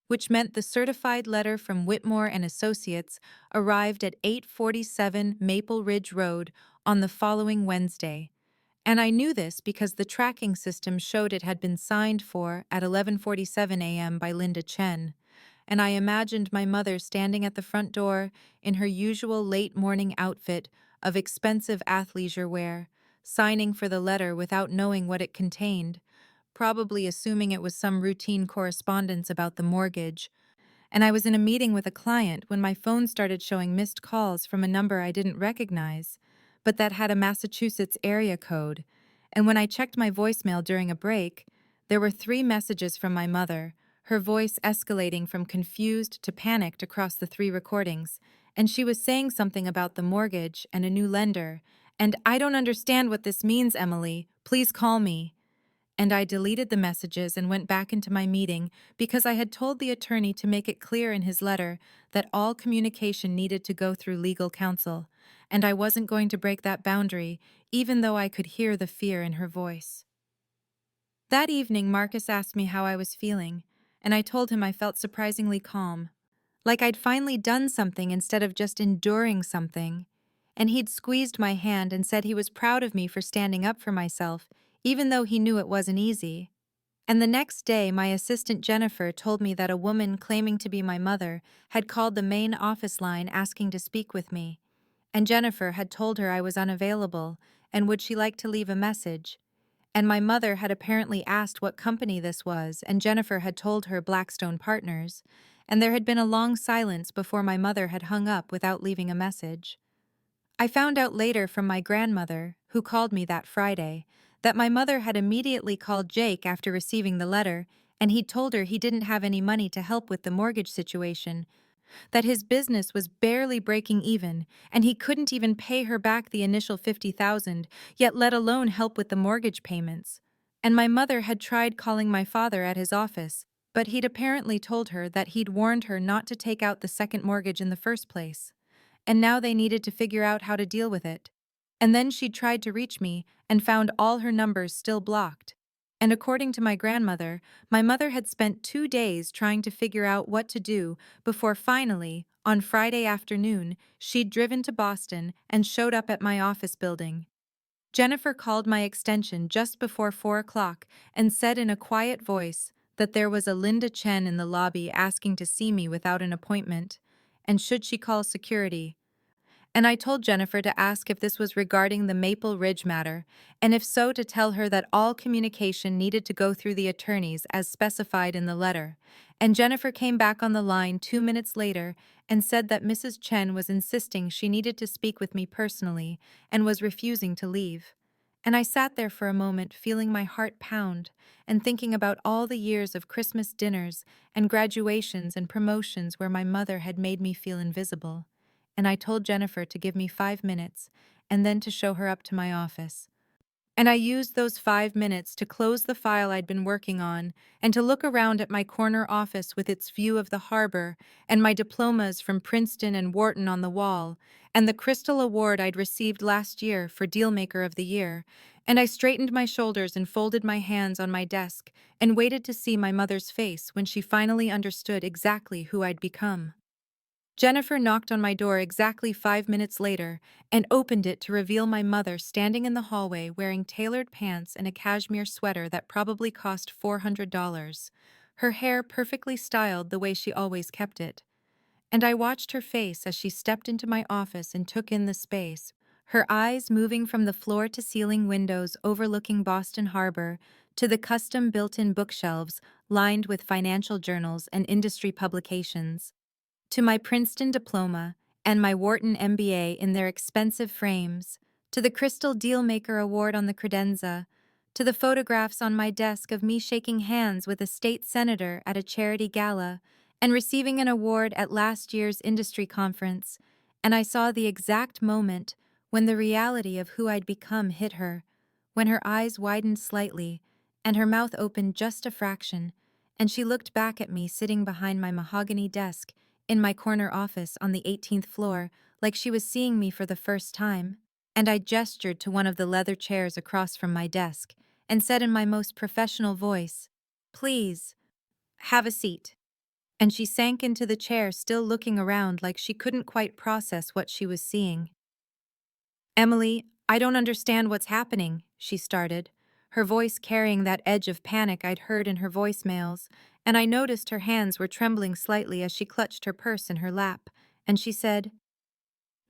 which meant the certified letter from Whitmore and Associates arrived at 847 Maple Ridge Road on the following Wednesday. And I knew this because the tracking system showed it had been signed for at 11:47 a.m. by Linda Chen, and I imagined my mother standing at the front door in her usual late morning outfit of expensive athleisure wear, signing for the letter without knowing what it contained, probably assuming it was some routine correspondence about the mortgage. And I was in a meeting with a client when my phone started showing missed calls from a number I didn't recognize, but that had a Massachusetts area code. And when I checked my voicemail during a break, there were 3 messages from my mother, her voice escalating from confused to panicked across the 3 recordings, and she was saying something about the mortgage and a new lender. And "I don't understand what this means, Emily. Please call me." And I deleted the messages and went back into my meeting because I had told the attorney to make it clear in his letter that all communication needed to go through legal counsel, and I wasn't going to break that boundary, even though I could hear the fear in her voice. That evening, Marcus asked me how I was feeling, and I told him I felt surprisingly calm, like I'd finally done something instead of just enduring something. And he'd squeezed my hand and said he was proud of me for standing up for myself, even though he knew it wasn't easy. And the next day, my assistant Jennifer told me that a woman claiming to be my mother had called the main office line asking to speak with me, and Jennifer had told her I was unavailable and would she like to leave a message. And my mother had apparently asked what company this was, and Jennifer had told her Blackstone Partners, and there had been a long silence before my mother had hung up without leaving a message. I found out later from my grandmother, who called me that Friday, that my mother had immediately called Jake after receiving the letter, and he'd told her he didn't have any money to help with the mortgage situation, that his business was barely breaking even, and he couldn't even pay her back the initial $50,000, yet let alone help with the mortgage payments. And my mother had tried calling my father at his office, but he'd apparently told her that he'd warned her not to take out the second mortgage in the first place, and now they needed to figure out how to deal with it. And then she tried to reach me and found all her numbers still blocked. And according to my grandmother, my mother had spent 2 days trying to figure out what to do before finally, on Friday afternoon, she'd driven to Boston and showed up at my office building. Jennifer called my extension just before 4 o'clock and said in a quiet voice that there was a Linda Chen in the lobby asking to see me without an appointment, and should she call security. And I told Jennifer to ask if this was regarding the Maple Ridge matter, and if so, to tell her that all communication needed to go through the attorneys as specified in the letter. And Jennifer came back on the line 2 minutes later and said that Mrs. Chen was insisting she needed to speak with me personally and was refusing to leave. And I sat there for a moment feeling my heart pound and thinking about all the years of Christmas dinners and graduations and promotions where my mother had made me feel invisible. And I told Jennifer to give me 5 minutes and then to show her up to my office. And I used those 5 minutes to close the file I'd been working on and to look around at my corner office with its view of the harbor and my diplomas from Princeton and Wharton on the wall and the Crystal Award I'd received last year for Dealmaker of the Year. And I straightened my shoulders and folded my hands on my desk and waited to see my mother's face when she finally understood exactly who I'd become. Jennifer knocked on my door exactly 5 minutes later and opened it to reveal my mother standing in the hallway wearing tailored pants and a cashmere sweater that probably cost $400. Her hair perfectly styled the way she always kept it. And I watched her face as she stepped into my office and took in the space, her eyes moving from the floor-to-ceiling windows overlooking Boston Harbor to the custom built-in bookshelves lined with financial journals and industry publications, to my Princeton diploma and my Wharton MBA in their expensive frames, to the Crystal Dealmaker Award on the credenza, to the photographs on my desk of me shaking hands with a state senator at a charity gala and receiving an award at last year's industry conference, and I saw the exact moment when the reality of who I'd become hit her, when her eyes widened slightly and her mouth opened just a fraction, and she looked back at me sitting behind my mahogany desk in my corner office on the 18th floor, like she was seeing me for the first time, and I gestured to one of the leather chairs across from my desk and said in my most professional voice, "Please, have a seat." And she sank into the chair, still looking around like she couldn't quite process what she was seeing. "Emily, I don't understand what's happening," she started, her voice carrying that edge of panic I'd heard in her voicemails, and I noticed her hands were trembling slightly as she clutched her purse in her lap, and she said,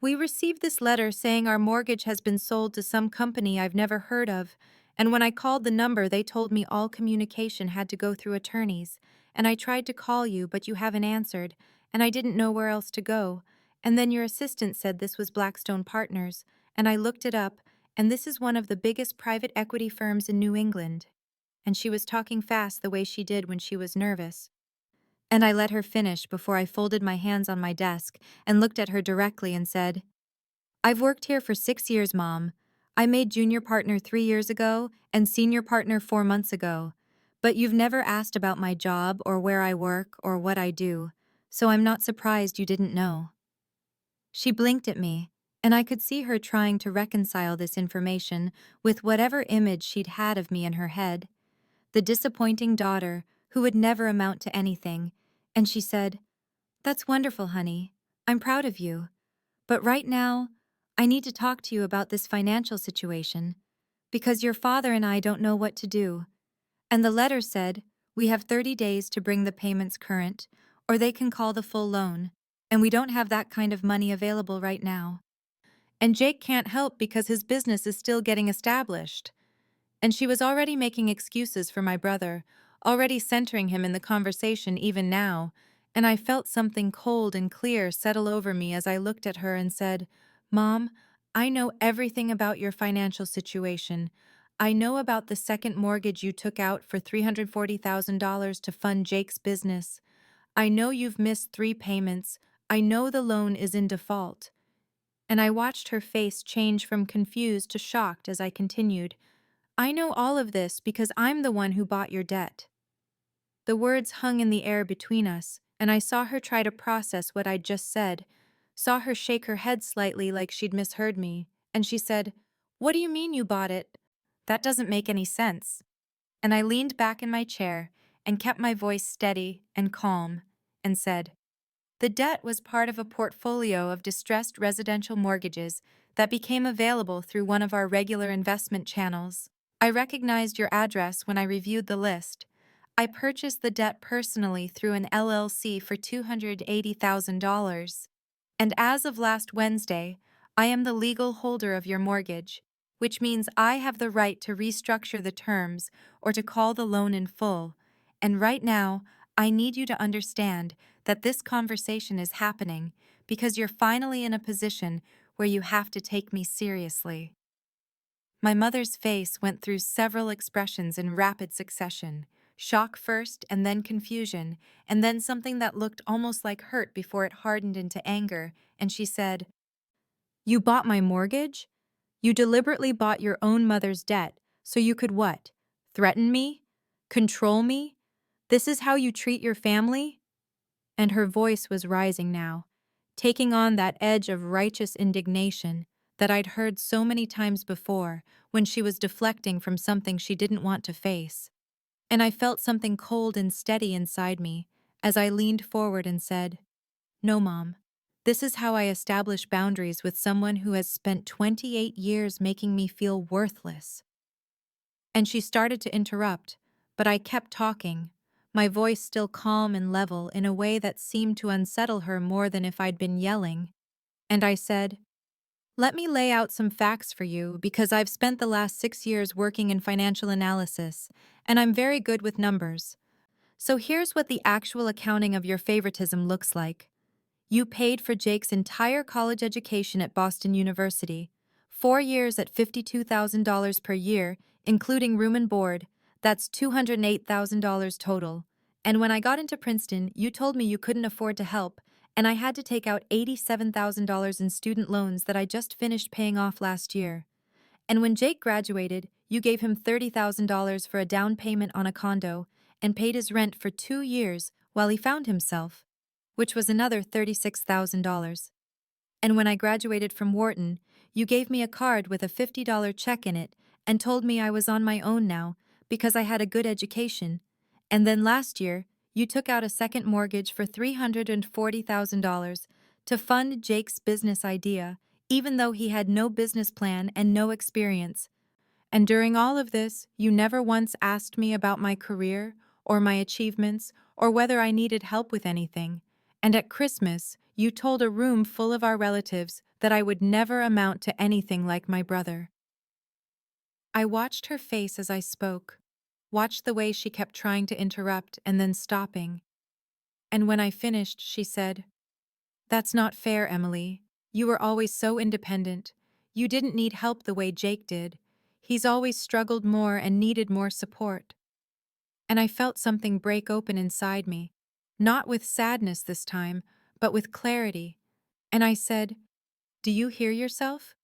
"We received this letter saying our mortgage has been sold to some company I've never heard of, and when I called the number they told me all communication had to go through attorneys, and I tried to call you but you haven't answered, and I didn't know where else to go, and then your assistant said this was Blackstone Partners, and I looked it up, and this is one of the biggest private equity firms in New England." And she was talking fast the way she did when she was nervous. And I let her finish before I folded my hands on my desk and looked at her directly and said, "I've worked here for 6 years, Mom. I made junior partner 3 years ago and senior partner 4 months ago. But you've never asked about my job or where I work or what I do, so I'm not surprised you didn't know." She blinked at me, and I could see her trying to reconcile this information with whatever image she'd had of me in her head, the disappointing daughter who would never amount to anything, and she said, "That's wonderful, honey. I'm proud of you. But right now, I need to talk to you about this financial situation, because your father and I don't know what to do. And the letter said we have 30 days to bring the payments current, or they can call the full loan, and we don't have that kind of money available right now. And Jake can't help because his business is still getting established." And she was already making excuses for my brother, already centering him in the conversation even now, and I felt something cold and clear settle over me as I looked at her and said, "Mom, I know everything about your financial situation. I know about the second mortgage you took out for $340,000 to fund Jake's business. I know you've missed 3 payments. I know the loan is in default." And I watched her face change from confused to shocked as I continued, "I know all of this because I'm the one who bought your debt." The words hung in the air between us, and I saw her try to process what I'd just said, saw her shake her head slightly like she'd misheard me, and she said, "What do you mean you bought it? That doesn't make any sense." And I leaned back in my chair and kept my voice steady and calm and said, "The debt was part of a portfolio of distressed residential mortgages that became available through one of our regular investment channels. I recognized your address when I reviewed the list. I purchased the debt personally through an LLC for $280,000. And as of last Wednesday, I am the legal holder of your mortgage, which means I have the right to restructure the terms or to call the loan in full. And right now, I need you to understand that this conversation is happening because you're finally in a position where you have to take me seriously." My mother's face went through several expressions in rapid succession, shock first and then confusion, and then something that looked almost like hurt before it hardened into anger, and she said, "You bought my mortgage? You deliberately bought your own mother's debt, so you could what? Threaten me? Control me? This is how you treat your family?" And her voice was rising now, taking on that edge of righteous indignation that I'd heard so many times before when she was deflecting from something she didn't want to face. And I felt something cold and steady inside me as I leaned forward and said, "No, Mom, This is how I establish boundaries with someone who has spent 28 years making me feel worthless. And she started to interrupt, but I kept talking, my voice still calm and level in a way that seemed to unsettle her more than if I'd been yelling. And I said, "Let me lay out some facts for you because I've spent the last 6 years working in financial analysis, and I'm very good with numbers. So here's what the actual accounting of your favoritism looks like. You paid for Jake's entire college education at Boston University, 4 years at $52,000 per year, including room and board. That's $208,000 total. And when I got into Princeton, you told me you couldn't afford to help, and I had to take out $87,000 in student loans that I just finished paying off last year. And when Jake graduated, you gave him $30,000 for a down payment on a condo and paid his rent for 2 years while he found himself, which was another $36,000. And when I graduated from Wharton, you gave me a card with a $50 check in it and told me I was on my own now because I had a good education. And then last year, you took out a second mortgage for $340,000 to fund Jake's business idea, even though he had no business plan and no experience. And during all of this, you never once asked me about my career or my achievements or whether I needed help with anything. And at Christmas, you told a room full of our relatives that I would never amount to anything like my brother. I watched her face as I spoke, watched the way she kept trying to interrupt and then stopping. And when I finished, she said, "That's not fair, Emily. You were always so independent. You didn't need help the way Jake did. He's always struggled more and needed more support." And I felt something break open inside me, not with sadness this time, but with clarity. And I said, "Do you hear yourself?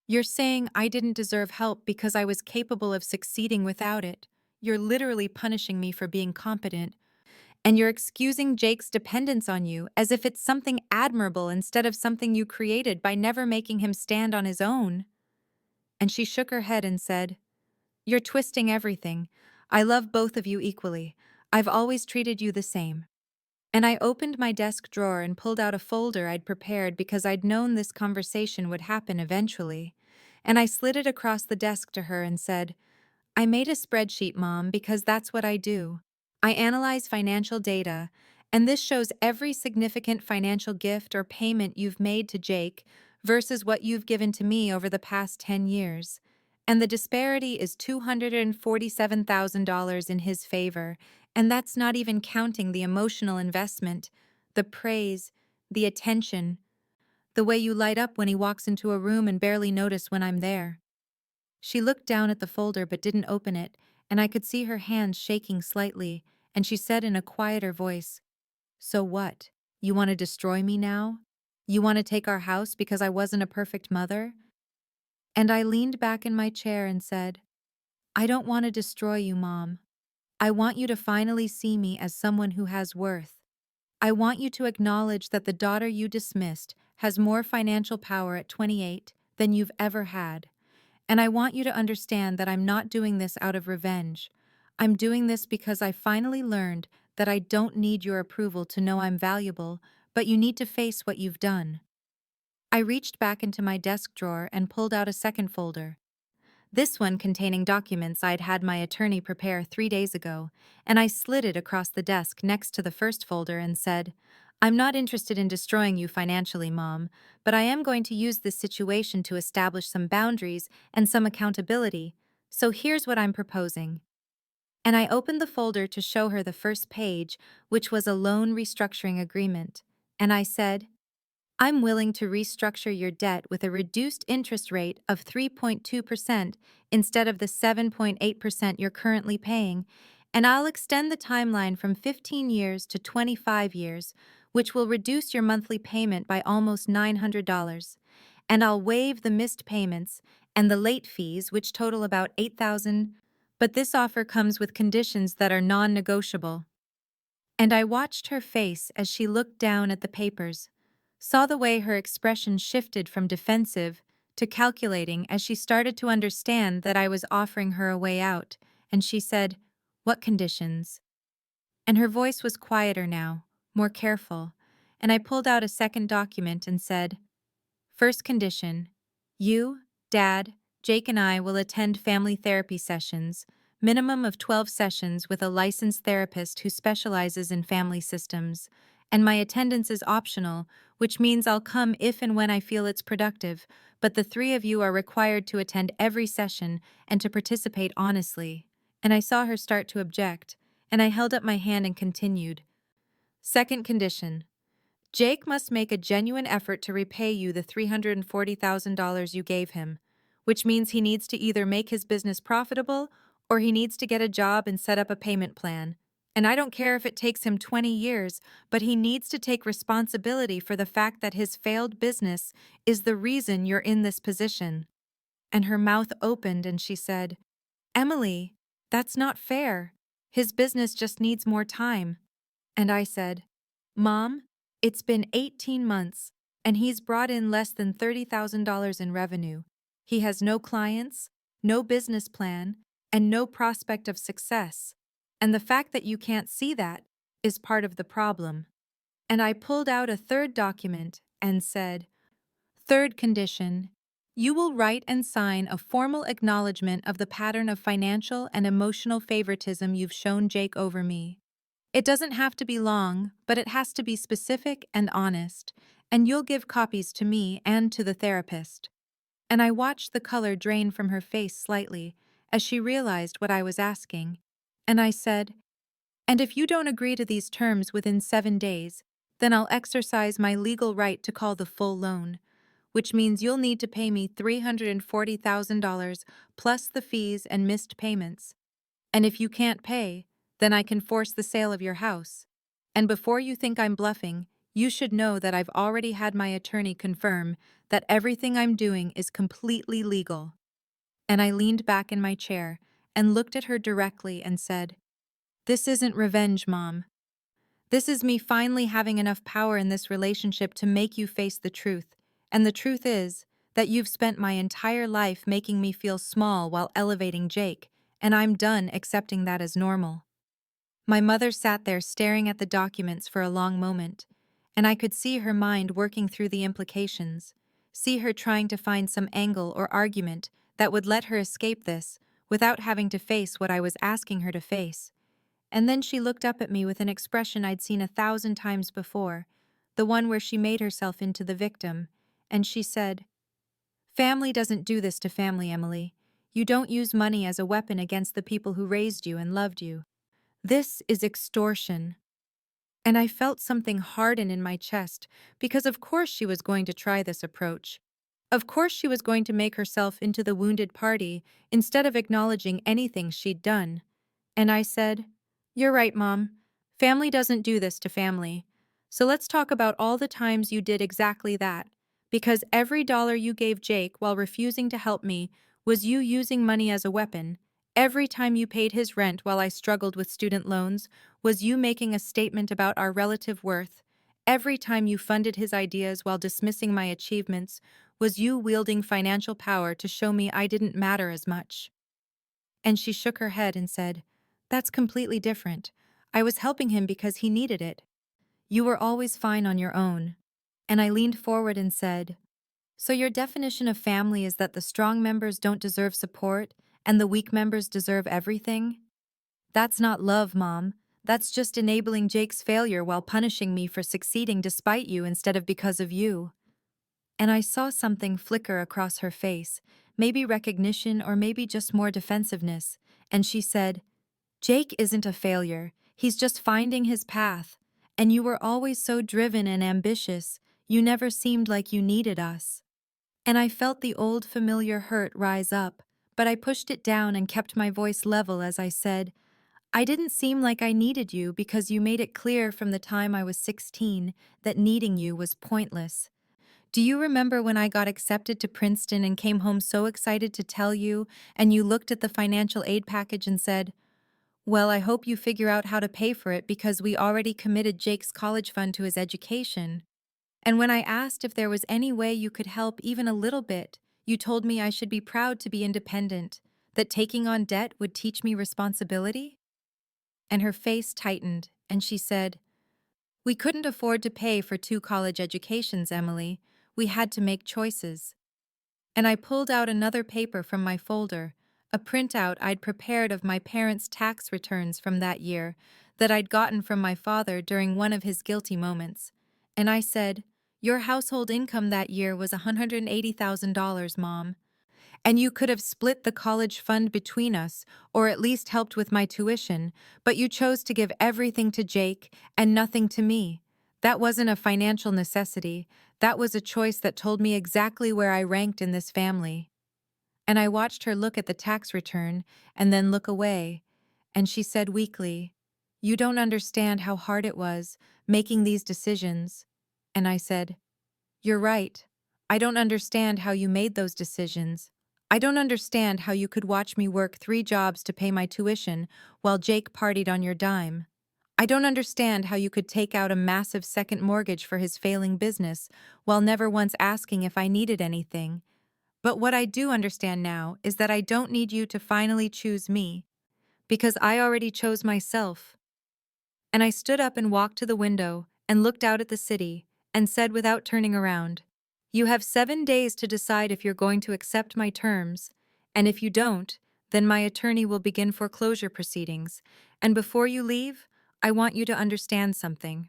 You're saying I didn't deserve help because I was capable of succeeding without it. You're literally punishing me for being competent. And you're excusing Jake's dependence on you as if it's something admirable instead of something you created by never making him stand on his own." And she shook her head and said, "You're twisting everything. I love both of you equally. I've always treated you the same." And I opened my desk drawer and pulled out a folder I'd prepared because I'd known this conversation would happen eventually. And I slid it across the desk to her and said, "I made a spreadsheet, Mom, because that's what I do. I analyze financial data, and this shows every significant financial gift or payment you've made to Jake versus what you've given to me over the past 10 years. And the disparity is $247,000 in his favor, and that's not even counting the emotional investment, the praise, the attention, the way you light up when he walks into a room and barely notice when I'm there." She looked down at the folder but didn't open it, and I could see her hands shaking slightly, and she said in a quieter voice, "So what? You want to destroy me now? You want to take our house because I wasn't a perfect mother?" And I leaned back in my chair and said, "I don't want to destroy you, Mom. I want you to finally see me as someone who has worth. I want you to acknowledge that the daughter you dismissed has more financial power at 28 than you've ever had. And I want you to understand that I'm not doing this out of revenge. I'm doing this because I finally learned that I don't need your approval to know I'm valuable, but you need to face what you've done." I reached back into my desk drawer and pulled out a second folder, this one containing documents I'd had my attorney prepare 3 days ago, and I slid it across the desk next to the first folder and said, "I'm not interested in destroying you financially, Mom, but I am going to use this situation to establish some boundaries and some accountability, so here's what I'm proposing." And I opened the folder to show her the first page, which was a loan restructuring agreement, and I said, "I'm willing to restructure your debt with a reduced interest rate of 3.2% instead of the 7.8% you're currently paying, and I'll extend the timeline from 15 years to 25 years, which will reduce your monthly payment by almost $900. And I'll waive the missed payments and the late fees, which total about $8,000. But this offer comes with conditions that are non-negotiable." And I watched her face as she looked down at the papers, saw the way her expression shifted from defensive to calculating as she started to understand that I was offering her a way out, and she said, "What conditions?" And her voice was quieter now, more careful, and I pulled out a second document and said, "First condition. You, Dad, Jake, and I will attend family therapy sessions, minimum of 12 sessions with a licensed therapist who specializes in family systems. And my attendance is optional, which means I'll come if and when I feel it's productive, but the three of you are required to attend every session and to participate honestly." And I saw her start to object, and I held up my hand and continued. Second condition. Jake must make a genuine effort to repay you the $340,000 you gave him, which means he needs to either make his business profitable or he needs to get a job and set up a payment plan. And I don't care if it takes him 20 years, but he needs to take responsibility for the fact that his failed business is the reason you're in this position. And her mouth opened and she said, "Emily, that's not fair. His business just needs more time." And I said, "Mom, it's been 18 months, and he's brought in less than $30,000 in revenue. He has no clients, no business plan, and no prospect of success. And the fact that you can't see that is part of the problem." And I pulled out a third document and said, "Third condition. You will write and sign a formal acknowledgement of the pattern of financial and emotional favoritism you've shown Jake over me. It doesn't have to be long, but it has to be specific and honest, and you'll give copies to me and to the therapist." And I watched the color drain from her face slightly as she realized what I was asking. And I said, "And if you don't agree to these terms within 7 days, then I'll exercise my legal right to call the full loan, which means you'll need to pay me $340,000 plus the fees and missed payments. And if you can't pay, then I can force the sale of your house. And before you think I'm bluffing, you should know that I've already had my attorney confirm that everything I'm doing is completely legal." And I leaned back in my chair and looked at her directly and said, "This isn't revenge, Mom. This is me finally having enough power in this relationship to make you face the truth. And the truth is that you've spent my entire life making me feel small while elevating Jake, and I'm done accepting that as normal." My mother sat there staring at the documents for a long moment, and I could see her mind working through the implications, see her trying to find some angle or argument that would let her escape this without having to face what I was asking her to face. And then she looked up at me with an expression I'd seen 1,000 times before, the one where she made herself into the victim, and she said, "Family doesn't do this to family, Emily. You don't use money as a weapon against the people who raised you and loved you. This is extortion." And I felt something harden in my chest, because of course she was going to try this approach. Of course she was going to make herself into the wounded party instead of acknowledging anything she'd done. And I said, "You're right, Mom. Family doesn't do this to family. So let's talk about all the times you did exactly that. Because every dollar you gave Jake while refusing to help me was you using money as a weapon. Every time you paid his rent while I struggled with student loans was you making a statement about our relative worth. Every time you funded his ideas while dismissing my achievements was you wielding financial power to show me I didn't matter as much." And she shook her head and said, "That's completely different. I was helping him because he needed it. You were always fine on your own." And I leaned forward and said, "So your definition of family is that the strong members don't deserve support and the weak members deserve everything? That's not love, Mom. That's just enabling Jake's failure while punishing me for succeeding despite you instead of because of you." And I saw something flicker across her face, maybe recognition or maybe just more defensiveness, and she said, "Jake isn't a failure. He's just finding his path. And you were always so driven and ambitious. You never seemed like you needed us." And I felt the old familiar hurt rise up, but I pushed it down and kept my voice level as I said, "I didn't seem like I needed you because you made it clear from the time I was 16 that needing you was pointless. Do you remember when I got accepted to Princeton and came home so excited to tell you, and you looked at the financial aid package and said, 'Well, I hope you figure out how to pay for it because we already committed Jake's college fund to his education.' And when I asked if there was any way you could help even a little bit, you told me I should be proud to be independent, that taking on debt would teach me responsibility?" And her face tightened, and she said, We couldn't afford to pay for 2 college educations, Emily. We had to make choices. And I pulled out another paper from my folder, a printout I'd prepared of my parents' tax returns from that year that I'd gotten from my father during one of his guilty moments. And I said, "Your household income that year was $180,000, Mom. And you could have split the college fund between us, or at least helped with my tuition, but you chose to give everything to Jake and nothing to me. That wasn't a financial necessity. That was a choice that told me exactly where I ranked in this family." And I watched her look at the tax return and then look away, and she said weakly, "You don't understand how hard it was, making these decisions." And I said, "You're right. I don't understand how you made those decisions. I don't understand how you could watch me work 3 jobs to pay my tuition while Jake partied on your dime. I don't understand how you could take out a massive second mortgage for his failing business while never once asking if I needed anything. But what I do understand now is that I don't need you to finally choose me, because I already chose myself." And I stood up and walked to the window and looked out at the city and said without turning around, "You have 7 days to decide if you're going to accept my terms, and if you don't, then my attorney will begin foreclosure proceedings. And before you leave, I want you to understand something.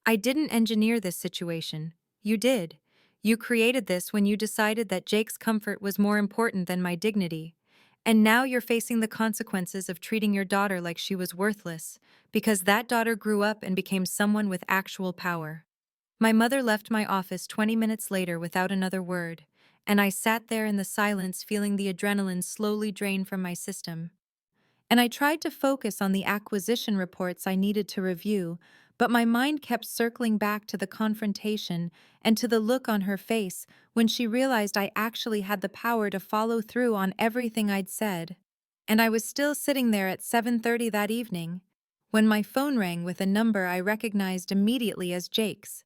I didn't engineer this situation. You did. You created this when you decided that Jake's comfort was more important than my dignity. And now you're facing the consequences of treating your daughter like she was worthless, because that daughter grew up and became someone with actual power." My mother left my office 20 minutes later without another word, and I sat there in the silence feeling the adrenaline slowly drain from my system. And I tried to focus on the acquisition reports I needed to review, but my mind kept circling back to the confrontation and to the look on her face when she realized I actually had the power to follow through on everything I'd said. And I was still sitting there at 7:30 that evening when my phone rang with a number I recognized immediately as Jake's.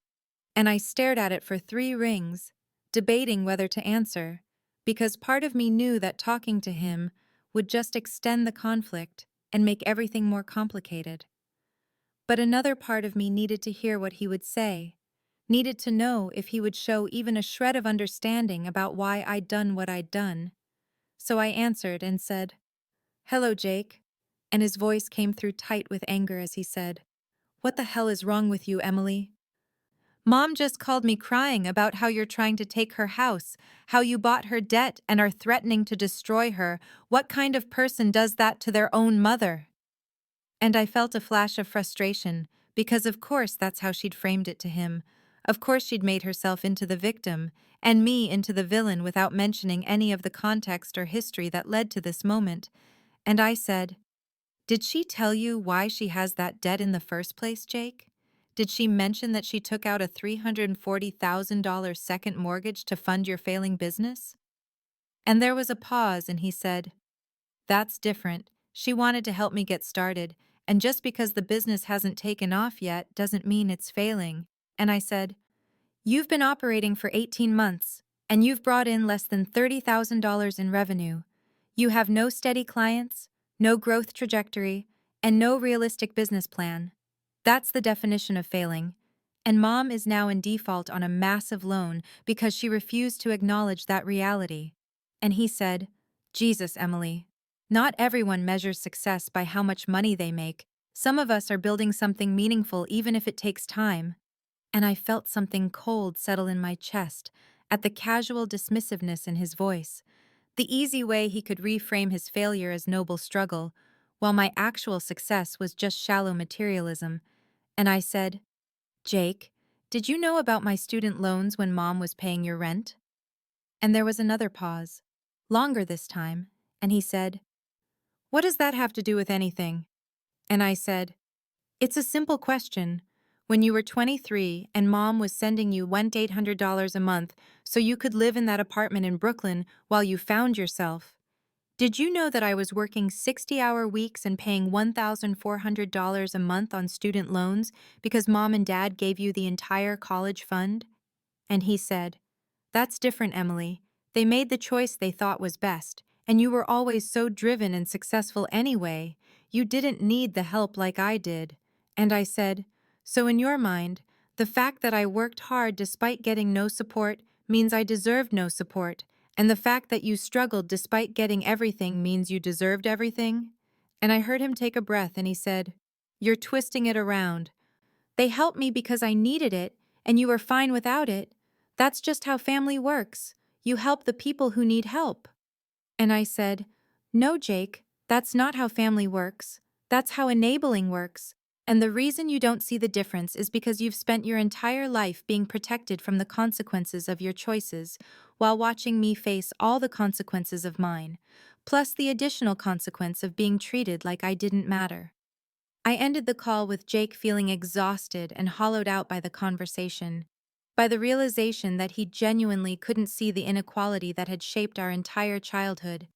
And I stared at it for 3 rings, debating whether to answer, because part of me knew that talking to him would just extend the conflict and make everything more complicated. But another part of me needed to hear what he would say, needed to know if he would show even a shred of understanding about why I'd done what I'd done. So I answered and said, "Hello, Jake." And his voice came through tight with anger as he said, "What the hell is wrong with you, Emily? Mom just called me crying about how you're trying to take her house, how you bought her debt and are threatening to destroy her. What kind of person does that to their own mother?" And I felt a flash of frustration, because of course that's how she'd framed it to him. Of course she'd made herself into the victim, and me into the villain without mentioning any of the context or history that led to this moment. And I said, "Did she tell you why she has that debt in the first place, Jake? Did she mention that she took out a $340,000 second mortgage to fund your failing business?" And there was a pause, and he said, "That's different. She wanted to help me get started, and just because the business hasn't taken off yet doesn't mean it's failing." And I said, "You've been operating for 18 months, and you've brought in less than $30,000 in revenue. You have no steady clients, no growth trajectory, and no realistic business plan. That's the definition of failing. And Mom is now in default on a massive loan because she refused to acknowledge that reality." And he said, "Jesus, Emily. Not everyone measures success by how much money they make. Some of us are building something meaningful even if it takes time." And I felt something cold settle in my chest at the casual dismissiveness in his voice, the easy way he could reframe his failure as noble struggle, while my actual success was just shallow materialism. And I said, "Jake, did you know about my student loans when Mom was paying your rent?" And there was another pause, longer this time, and he said, "What does that have to do with anything?" And I said, "It's a simple question. When you were 23 and Mom was sending you $1,800 a month so you could live in that apartment in Brooklyn while you found yourself, did you know that I was working 60-hour weeks and paying $1,400 a month on student loans because Mom and Dad gave you the entire college fund?" And he said, "That's different, Emily. They made the choice they thought was best, and you were always so driven and successful anyway. You didn't need the help like I did." And I said, So in your mind, the fact that I worked hard despite getting no support means I deserved no support, and the fact that you struggled despite getting everything means you deserved everything? And I heard him take a breath and he said, "You're twisting it around. They helped me because I needed it, and you were fine without it. That's just how family works. You help the people who need help." And I said, "No, Jake, that's not how family works. That's how enabling works. And the reason you don't see the difference is because you've spent your entire life being protected from the consequences of your choices, while watching me face all the consequences of mine, plus the additional consequence of being treated like I didn't matter." I ended the call with Jake feeling exhausted and hollowed out by the conversation, by the realization that he genuinely couldn't see the inequality that had shaped our entire childhood.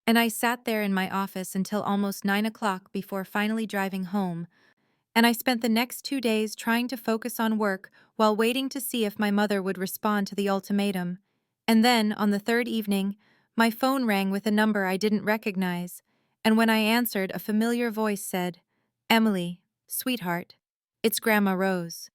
And I sat there in my office until almost 9 o'clock before finally driving home, and I spent the next 2 days trying to focus on work while waiting to see if my mother would respond to the ultimatum. And then, on the third evening, my phone rang with a number I didn't recognize, and when I answered, a familiar voice said, "Emily, sweetheart, it's Grandma Rose."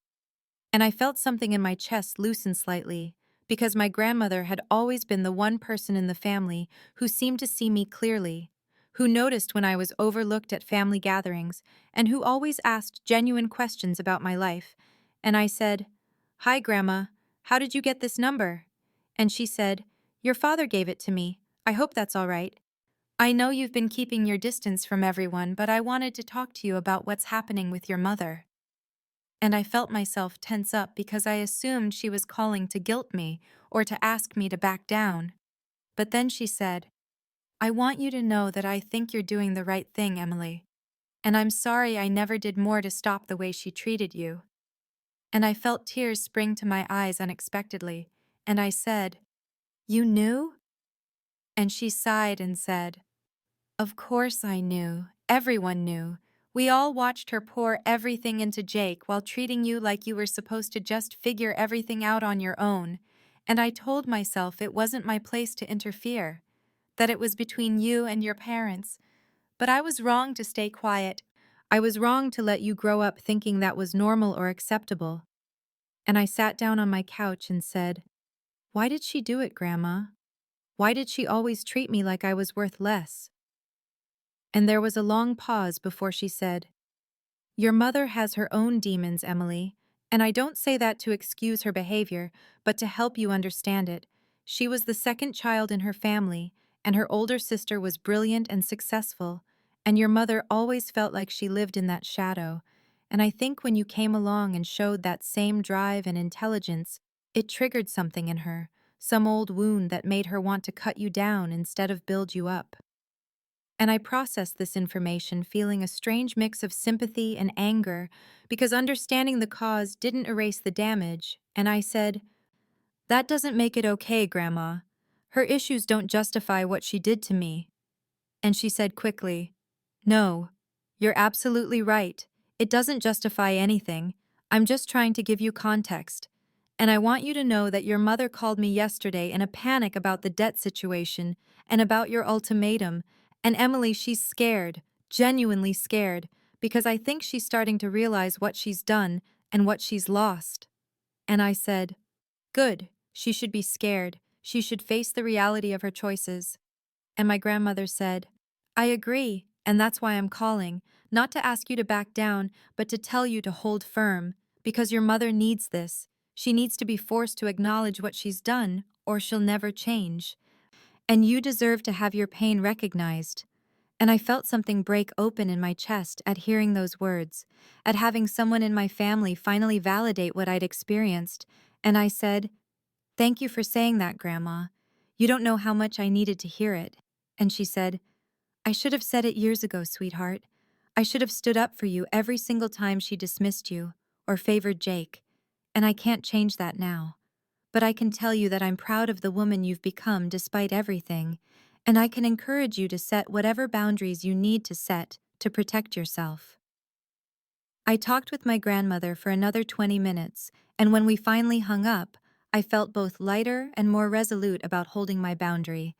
And I felt something in my chest loosen slightly, because my grandmother had always been the one person in the family who seemed to see me clearly, who noticed when I was overlooked at family gatherings, and who always asked genuine questions about my life. And I said, "Hi, Grandma, how did you get this number?" And she said, "Your father gave it to me. I hope that's all right. I know you've been keeping your distance from everyone, but I wanted to talk to you about what's happening with your mother." And I felt myself tense up because I assumed she was calling to guilt me or to ask me to back down. But then she said, "I want you to know that I think you're doing the right thing, Emily. And I'm sorry I never did more to stop the way she treated you." And I felt tears spring to my eyes unexpectedly, and I said, "You knew?" And she sighed and said, "Of course I knew. Everyone knew. We all watched her pour everything into Jake while treating you like you were supposed to just figure everything out on your own. And I told myself it wasn't my place to interfere, that it was between you and your parents. But I was wrong to stay quiet. I was wrong to let you grow up thinking that was normal or acceptable." And I sat down on my couch and said, "Why did she do it, Grandma? Why did she always treat me like I was worth less?" And there was a long pause before she said, "Your mother has her own demons, Emily, and I don't say that to excuse her behavior, but to help you understand it. She was the second child in her family, and her older sister was brilliant and successful, and your mother always felt like she lived in that shadow. And I think when you came along and showed that same drive and intelligence, it triggered something in her, some old wound that made her want to cut you down instead of build you up." And I processed this information feeling a strange mix of sympathy and anger, because understanding the cause didn't erase the damage, and I said, "That doesn't make it okay, Grandma. Her issues don't justify what she did to me." And she said quickly, "No, you're absolutely right. It doesn't justify anything. I'm just trying to give you context. And I want you to know that your mother called me yesterday in a panic about the debt situation and about your ultimatum. And Emily, she's scared, genuinely scared, because I think she's starting to realize what she's done and what she's lost." And I said, "Good. She should be scared. She should face the reality of her choices." And my grandmother said, "I agree, and that's why I'm calling, not to ask you to back down, but to tell you to hold firm, because your mother needs this. She needs to be forced to acknowledge what she's done, or she'll never change. And you deserve to have your pain recognized." And I felt something break open in my chest at hearing those words, at having someone in my family finally validate what I'd experienced. And I said, "Thank you for saying that, Grandma. You don't know how much I needed to hear it." And she said, "I should have said it years ago, sweetheart. I should have stood up for you every single time she dismissed you or favored Jake. And I can't change that now. But I can tell you that I'm proud of the woman you've become despite everything, and I can encourage you to set whatever boundaries you need to set to protect yourself." I talked with my grandmother for another 20 minutes, and when we finally hung up, I felt both lighter and more resolute about holding my boundary.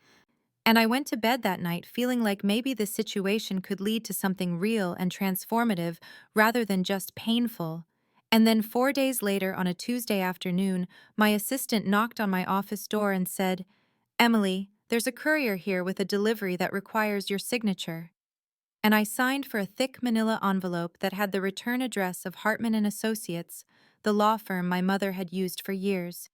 And I went to bed that night feeling like maybe this situation could lead to something real and transformative rather than just painful. And then 4 days later, on a Tuesday afternoon, my assistant knocked on my office door and said, "Emily, there's a courier here with a delivery that requires your signature." And I signed for a thick manila envelope that had the return address of Hartman and Associates, the law firm my mother had used for years.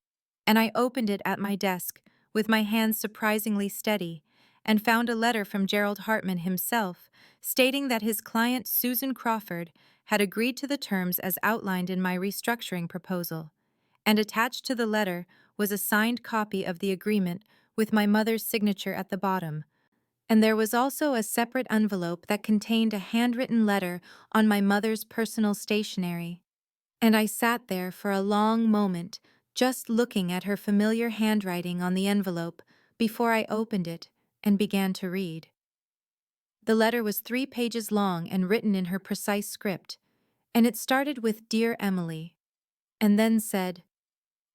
And I opened it at my desk, with my hands surprisingly steady, and found a letter from Gerald Hartman himself, stating that his client Susan Crawford had agreed to the terms as outlined in my restructuring proposal. And attached to the letter was a signed copy of the agreement with my mother's signature at the bottom. And there was also a separate envelope that contained a handwritten letter on my mother's personal stationery. And I sat there for a long moment, just looking at her familiar handwriting on the envelope before I opened it and began to read. The letter was 3 pages long and written in her precise script, and it started with "Dear Emily," and then said,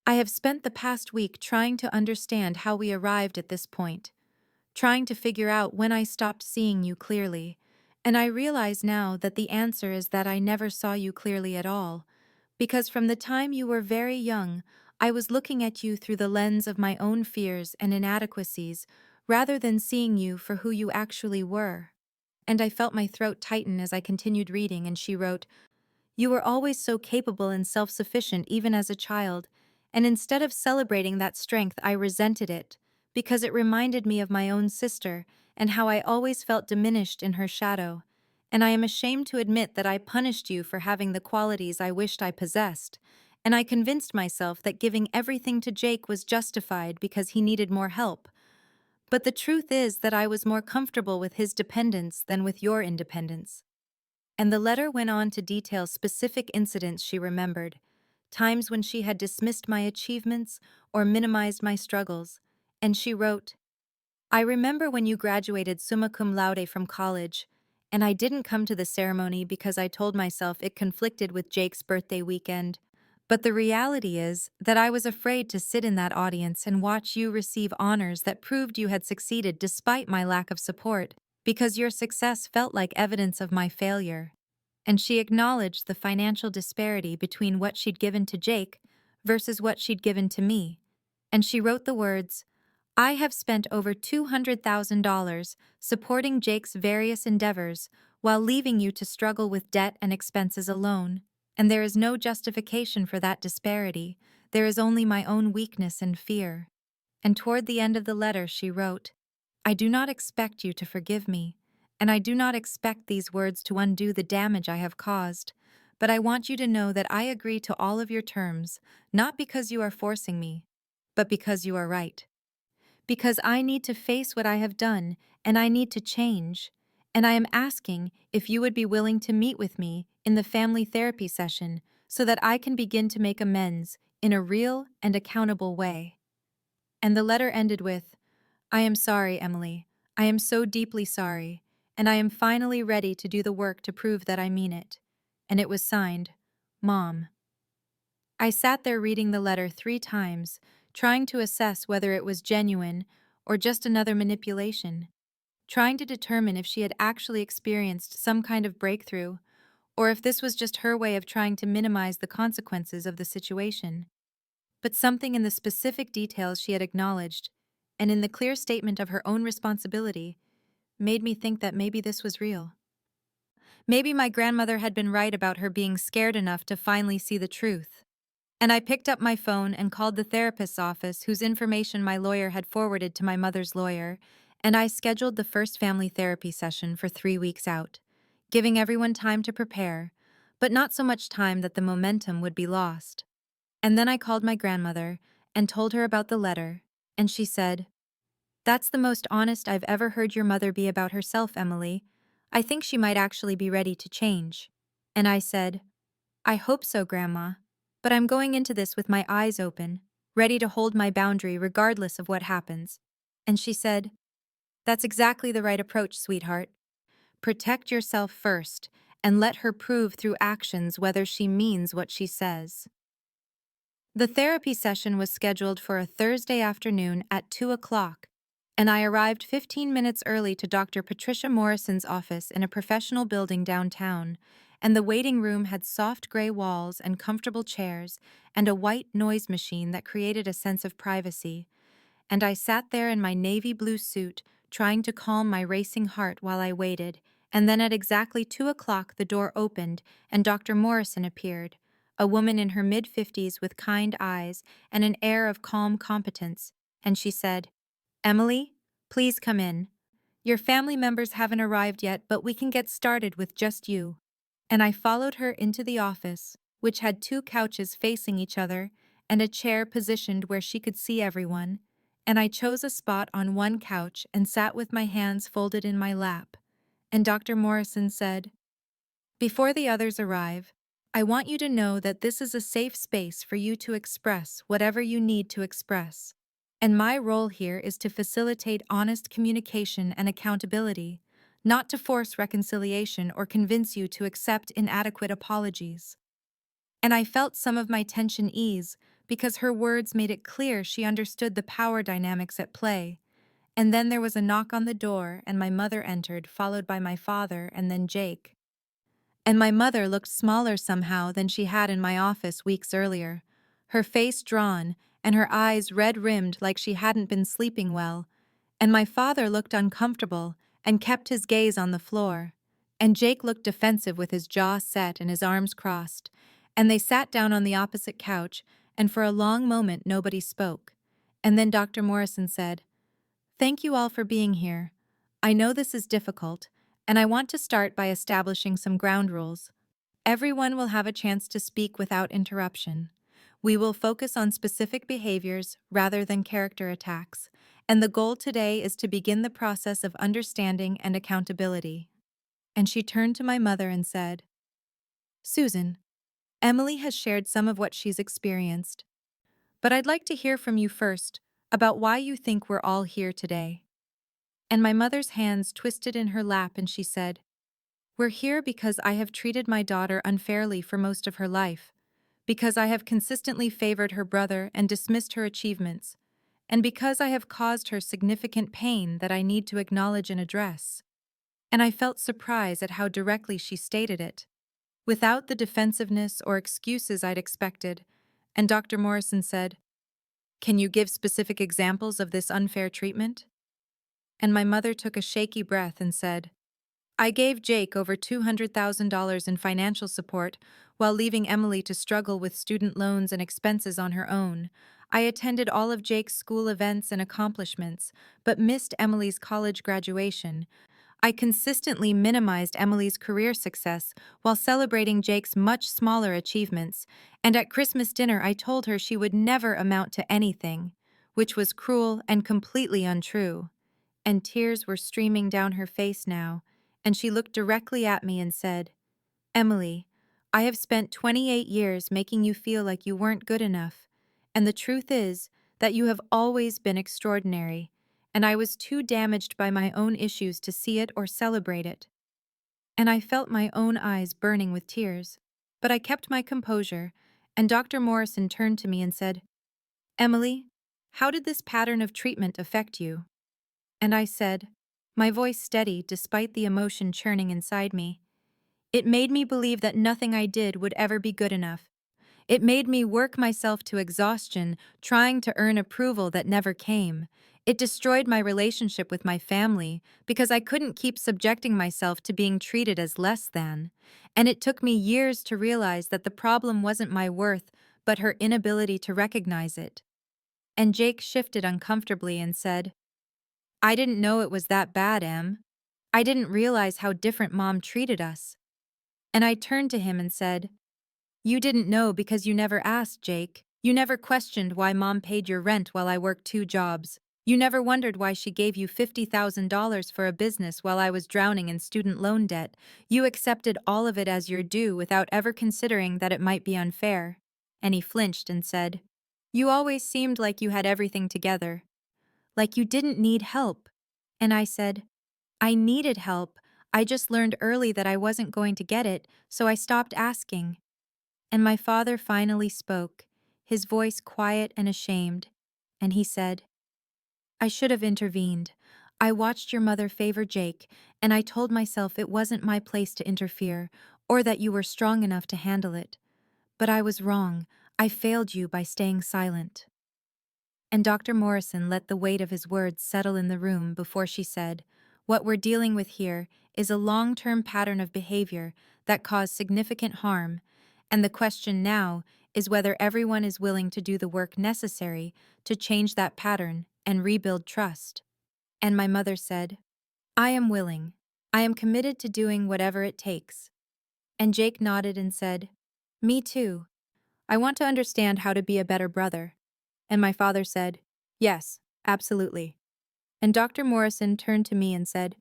"I have spent the past week trying to understand how we arrived at this point, trying to figure out when I stopped seeing you clearly, and I realize now that the answer is that I never saw you clearly at all, because from the time you were very young, I was looking at you through the lens of my own fears and inadequacies rather than seeing you for who you actually were." And I felt my throat tighten as I continued reading, and she wrote, "You were always so capable and self-sufficient even as a child, and instead of celebrating that strength, I resented it, because it reminded me of my own sister and how I always felt diminished in her shadow. And I am ashamed to admit that I punished you for having the qualities I wished I possessed, and I convinced myself that giving everything to Jake was justified because he needed more help. But the truth is that I was more comfortable with his dependence than with your independence." And the letter went on to detail specific incidents she remembered, times when she had dismissed my achievements or minimized my struggles, and she wrote, "I remember when you graduated summa cum laude from college, and I didn't come to the ceremony because I told myself it conflicted with Jake's birthday weekend. But the reality is that I was afraid to sit in that audience and watch you receive honors that proved you had succeeded despite my lack of support, because your success felt like evidence of my failure." And she acknowledged the financial disparity between what she'd given to Jake versus what she'd given to me. And she wrote the words, "I have spent over $200,000 supporting Jake's various endeavors while leaving you to struggle with debt and expenses alone. And there is no justification for that disparity. There is only my own weakness and fear." And toward the end of the letter she wrote, "I do not expect you to forgive me, and I do not expect these words to undo the damage I have caused, but I want you to know that I agree to all of your terms, not because you are forcing me, but because you are right. Because I need to face what I have done, and I need to change. And I am asking if you would be willing to meet with me in the family therapy session so that I can begin to make amends in a real and accountable way." And the letter ended with, "I am sorry, Emily. I am so deeply sorry, and I am finally ready to do the work to prove that I mean it." And it was signed, Mom. I sat there reading the letter 3 times, trying to assess whether it was genuine or just another manipulation, trying to determine if she had actually experienced some kind of breakthrough, or if this was just her way of trying to minimize the consequences of the situation. But something in the specific details she had acknowledged, and in the clear statement of her own responsibility, made me think that maybe this was real. Maybe my grandmother had been right about her being scared enough to finally see the truth. And I picked up my phone and called the therapist's office, whose information my lawyer had forwarded to my mother's lawyer, and I scheduled the first family therapy session for 3 weeks out, giving everyone time to prepare, but not so much time that the momentum would be lost. And then I called my grandmother and told her about the letter, and she said, "That's the most honest I've ever heard your mother be about herself, Emily. I think she might actually be ready to change." And I said, "I hope so, Grandma, but I'm going into this with my eyes open, ready to hold my boundary regardless of what happens." And she said, "That's exactly the right approach, sweetheart. Protect yourself first, and let her prove through actions whether she means what she says." The therapy session was scheduled for a Thursday afternoon at 2 o'clock, and I arrived 15 minutes early to Dr. Patricia Morrison's office in a professional building downtown, and the waiting room had soft gray walls and comfortable chairs and a white noise machine that created a sense of privacy. And I sat there in my navy blue suit, trying to calm my racing heart while I waited, and then at exactly 2 o'clock the door opened and Dr. Morrison appeared, a woman in her mid-50s with kind eyes and an air of calm competence, and she said, "Emily, please come in. Your family members haven't arrived yet, but we can get started with just you." And I followed her into the office, which had 2 couches facing each other and a chair positioned where she could see everyone, and I chose a spot on one couch and sat with my hands folded in my lap. And Dr. Morrison said, "Before the others arrive, I want you to know that this is a safe space for you to express whatever you need to express. And my role here is to facilitate honest communication and accountability, not to force reconciliation or convince you to accept inadequate apologies." And I felt some of my tension ease because her words made it clear she understood the power dynamics at play. And then there was a knock on the door, and my mother entered, followed by my father and then Jake. And my mother looked smaller somehow than she had in my office weeks earlier, her face drawn and her eyes red-rimmed like she hadn't been sleeping well. And my father looked uncomfortable and kept his gaze on the floor. And Jake looked defensive with his jaw set and his arms crossed. And they sat down on the opposite couch, and for a long moment nobody spoke. And then Dr. Morrison said, "Thank you all for being here. I know this is difficult, and I want to start by establishing some ground rules. Everyone will have a chance to speak without interruption. We will focus on specific behaviors rather than character attacks, and the goal today is to begin the process of understanding and accountability." And she turned to my mother and said, "Susan, Emily has shared some of what she's experienced, but I'd like to hear from you first about why you think we're all here today." And my mother's hands twisted in her lap and she said, "We're here because I have treated my daughter unfairly for most of her life, because I have consistently favored her brother and dismissed her achievements, and because I have caused her significant pain that I need to acknowledge and address." And I felt surprise at how directly she stated it, without the defensiveness or excuses I'd expected, and Dr. Morrison said, "Can you give specific examples of this unfair treatment?" And my mother took a shaky breath and said, "I gave Jake over $200,000 in financial support while leaving Emily to struggle with student loans and expenses on her own. I attended all of Jake's school events and accomplishments, but missed Emily's college graduation. I consistently minimized Emily's career success while celebrating Jake's much smaller achievements, and at Christmas dinner I told her she would never amount to anything, which was cruel and completely untrue." And tears were streaming down her face now, and she looked directly at me and said, "Emily, I have spent 28 years making you feel like you weren't good enough, and the truth is that you have always been extraordinary, and I was too damaged by my own issues to see it or celebrate it." And I felt my own eyes burning with tears, but I kept my composure, and Dr. Morrison turned to me and said, "Emily, how did this pattern of treatment affect you?" And I said, my voice steady despite the emotion churning inside me, "It made me believe that nothing I did would ever be good enough. It made me work myself to exhaustion, trying to earn approval that never came. It destroyed my relationship with my family because I couldn't keep subjecting myself to being treated as less than. And it took me years to realize that the problem wasn't my worth, but her inability to recognize it." And Jake shifted uncomfortably and said, "I didn't know it was that bad, Em. I didn't realize how different Mom treated us." And I turned to him and said, "You didn't know because you never asked, Jake. You never questioned why Mom paid your rent while I worked 2 jobs. You never wondered why she gave you $50,000 for a business while I was drowning in student loan debt. You accepted all of it as your due without ever considering that it might be unfair." And he flinched and said, "You always seemed like you had everything together, like you didn't need help." And I said, "I needed help. I just learned early that I wasn't going to get it, so I stopped asking." And my father finally spoke, his voice quiet and ashamed, and he said, "I should have intervened. I watched your mother favor Jake, and I told myself it wasn't my place to interfere or that you were strong enough to handle it. But I was wrong. I failed you by staying silent." And Dr. Morrison let the weight of his words settle in the room before she said, "What we're dealing with here is a long-term pattern of behavior that caused significant harm, and the question now is whether everyone is willing to do the work necessary to change that pattern and rebuild trust." And my mother said, "I am willing. I am committed to doing whatever it takes." And Jake nodded and said, "Me too. I want to understand how to be a better brother." And my father said, "Yes, absolutely." And Dr. Morrison turned to me and said,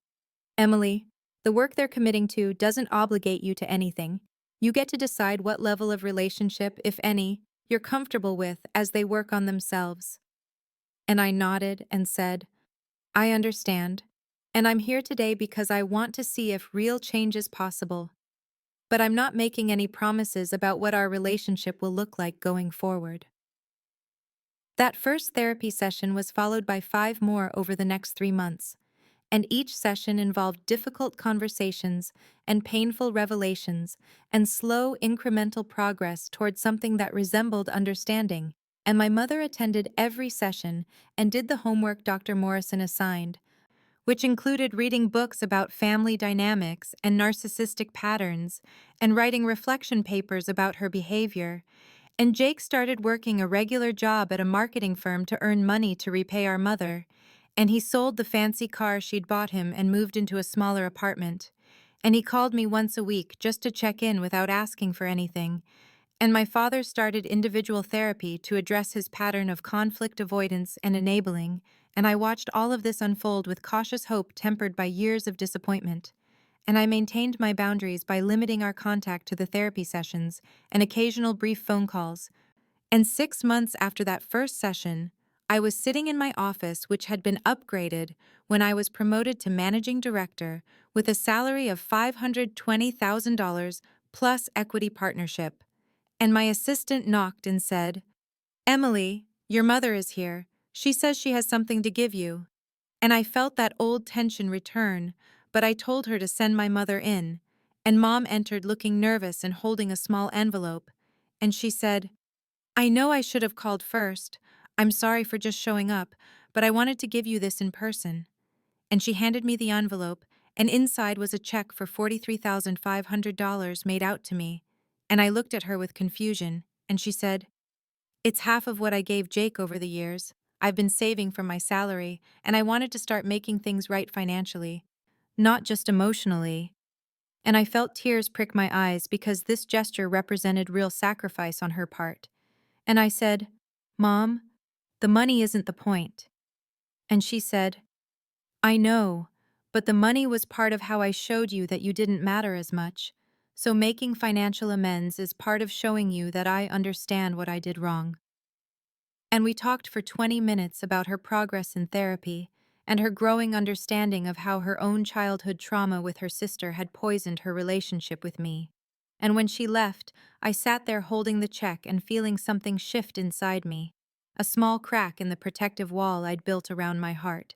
"Emily, the work they're committing to doesn't obligate you to anything. You get to decide what level of relationship, if any, you're comfortable with as they work on themselves." And I nodded and said, "I understand. And I'm here today because I want to see if real change is possible. But I'm not making any promises about what our relationship will look like going forward." That first therapy session was followed by 5 more over the next 3 months, and each session involved difficult conversations and painful revelations and slow incremental progress toward something that resembled understanding. And my mother attended every session and did the homework Dr. Morrison assigned, which included reading books about family dynamics and narcissistic patterns and writing reflection papers about her behavior. And Jake started working a regular job at a marketing firm to earn money to repay our mother, and he sold the fancy car she'd bought him and moved into a smaller apartment. And he called me once a week just to check in without asking for anything. And my father started individual therapy to address his pattern of conflict avoidance and enabling, and I watched all of this unfold with cautious hope tempered by years of disappointment. And I maintained my boundaries by limiting our contact to the therapy sessions and occasional brief phone calls. And 6 months after that first session, I was sitting in my office, which had been upgraded when I was promoted to managing director with a salary of $520,000 plus equity partnership. And my assistant knocked and said, "Emily, your mother is here. She says she has something to give you." And I felt that old tension return, but I told her to send my mother in. And Mom entered looking nervous and holding a small envelope. And she said, "I know I should have called first. I'm sorry for just showing up, but I wanted to give you this in person." And she handed me the envelope, and inside was a check for $43,500 made out to me. And I looked at her with confusion, and she said, "It's half of what I gave Jake over the years. I've been saving from my salary, and I wanted to start making things right financially, not just emotionally." And I felt tears prick my eyes because this gesture represented real sacrifice on her part. And I said, "Mom, the money isn't the point." And she said, "I know, but the money was part of how I showed you that you didn't matter as much. So making financial amends is part of showing you that I understand what I did wrong." And we talked for 20 minutes about her progress in therapy and her growing understanding of how her own childhood trauma with her sister had poisoned her relationship with me. And when she left, I sat there holding the check and feeling something shift inside me, a small crack in the protective wall I'd built around my heart.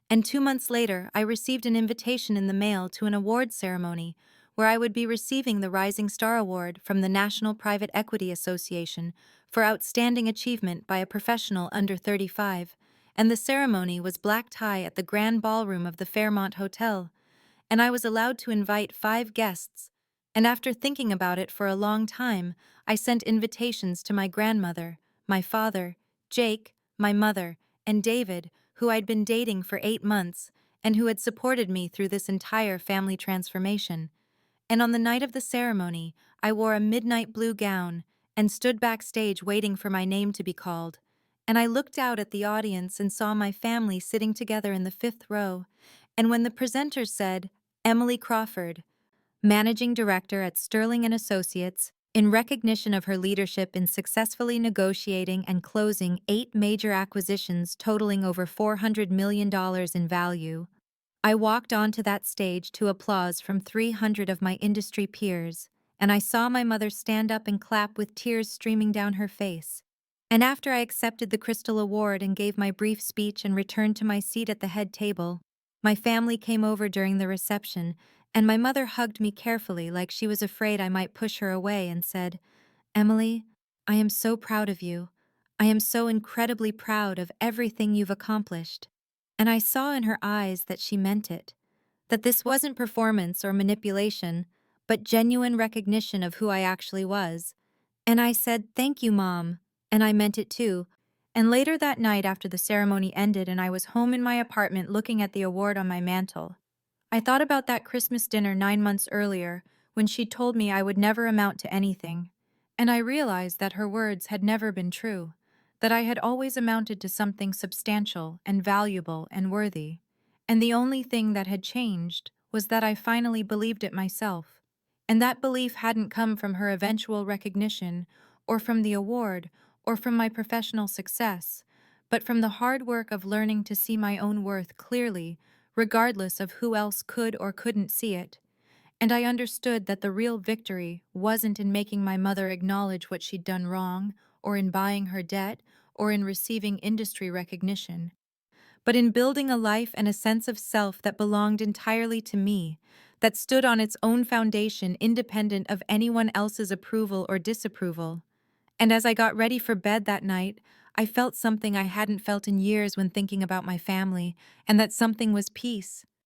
And 2 months later, I received an invitation in the mail to an award ceremony where I would be receiving the Rising Star Award from the National Private Equity Association for outstanding achievement by a professional under 35, and the ceremony was black tie at the Grand Ballroom of the Fairmont Hotel, and I was allowed to invite 5 guests. And after thinking about it for a long time, I sent invitations to my grandmother, my father, Jake, my mother, and David, who I'd been dating for 8 months, and who had supported me through this entire family transformation. And on the night of the ceremony, I wore a midnight blue gown and stood backstage waiting for my name to be called. And I looked out at the audience and saw my family sitting together in the 5th row. And when the presenter said, "Emily Crawford, managing director at Sterling and Associates, in recognition of her leadership in successfully negotiating and closing 8 major acquisitions totaling over $400 million in value," I walked onto that stage to applause from 300 of my industry peers, and I saw my mother stand up and clap with tears streaming down her face. And after I accepted the Crystal Award and gave my brief speech and returned to my seat at the head table, my family came over during the reception, And my mother hugged me carefully like she was afraid I might push her away and said, "Emily, I am so proud of you. I am so incredibly proud of everything you've accomplished." And I saw in her eyes that she meant it, that this wasn't performance or manipulation, but genuine recognition of who I actually was. And I said, "Thank you, Mom." And I meant it too. And later that night, after the ceremony ended and I was home in my apartment looking at the award on my mantle, I thought about that Christmas dinner 9 months earlier when she told me I would never amount to anything. And I realized that her words had never been true, that I had always amounted to something substantial and valuable and worthy. And the only thing that had changed was that I finally believed it myself. And that belief hadn't come from her eventual recognition, or from the award, or from my professional success, but from the hard work of learning to see my own worth clearly, regardless of who else could or couldn't see it. And I understood that the real victory wasn't in making my mother acknowledge what she'd done wrong, or in buying her debt, or in receiving industry recognition, but in building a life and a sense of self that belonged entirely to me, that stood on its own foundation independent of anyone else's approval or disapproval. And as I got ready for bed that night, I felt something I hadn't felt in years when thinking about my family, and that something was peace.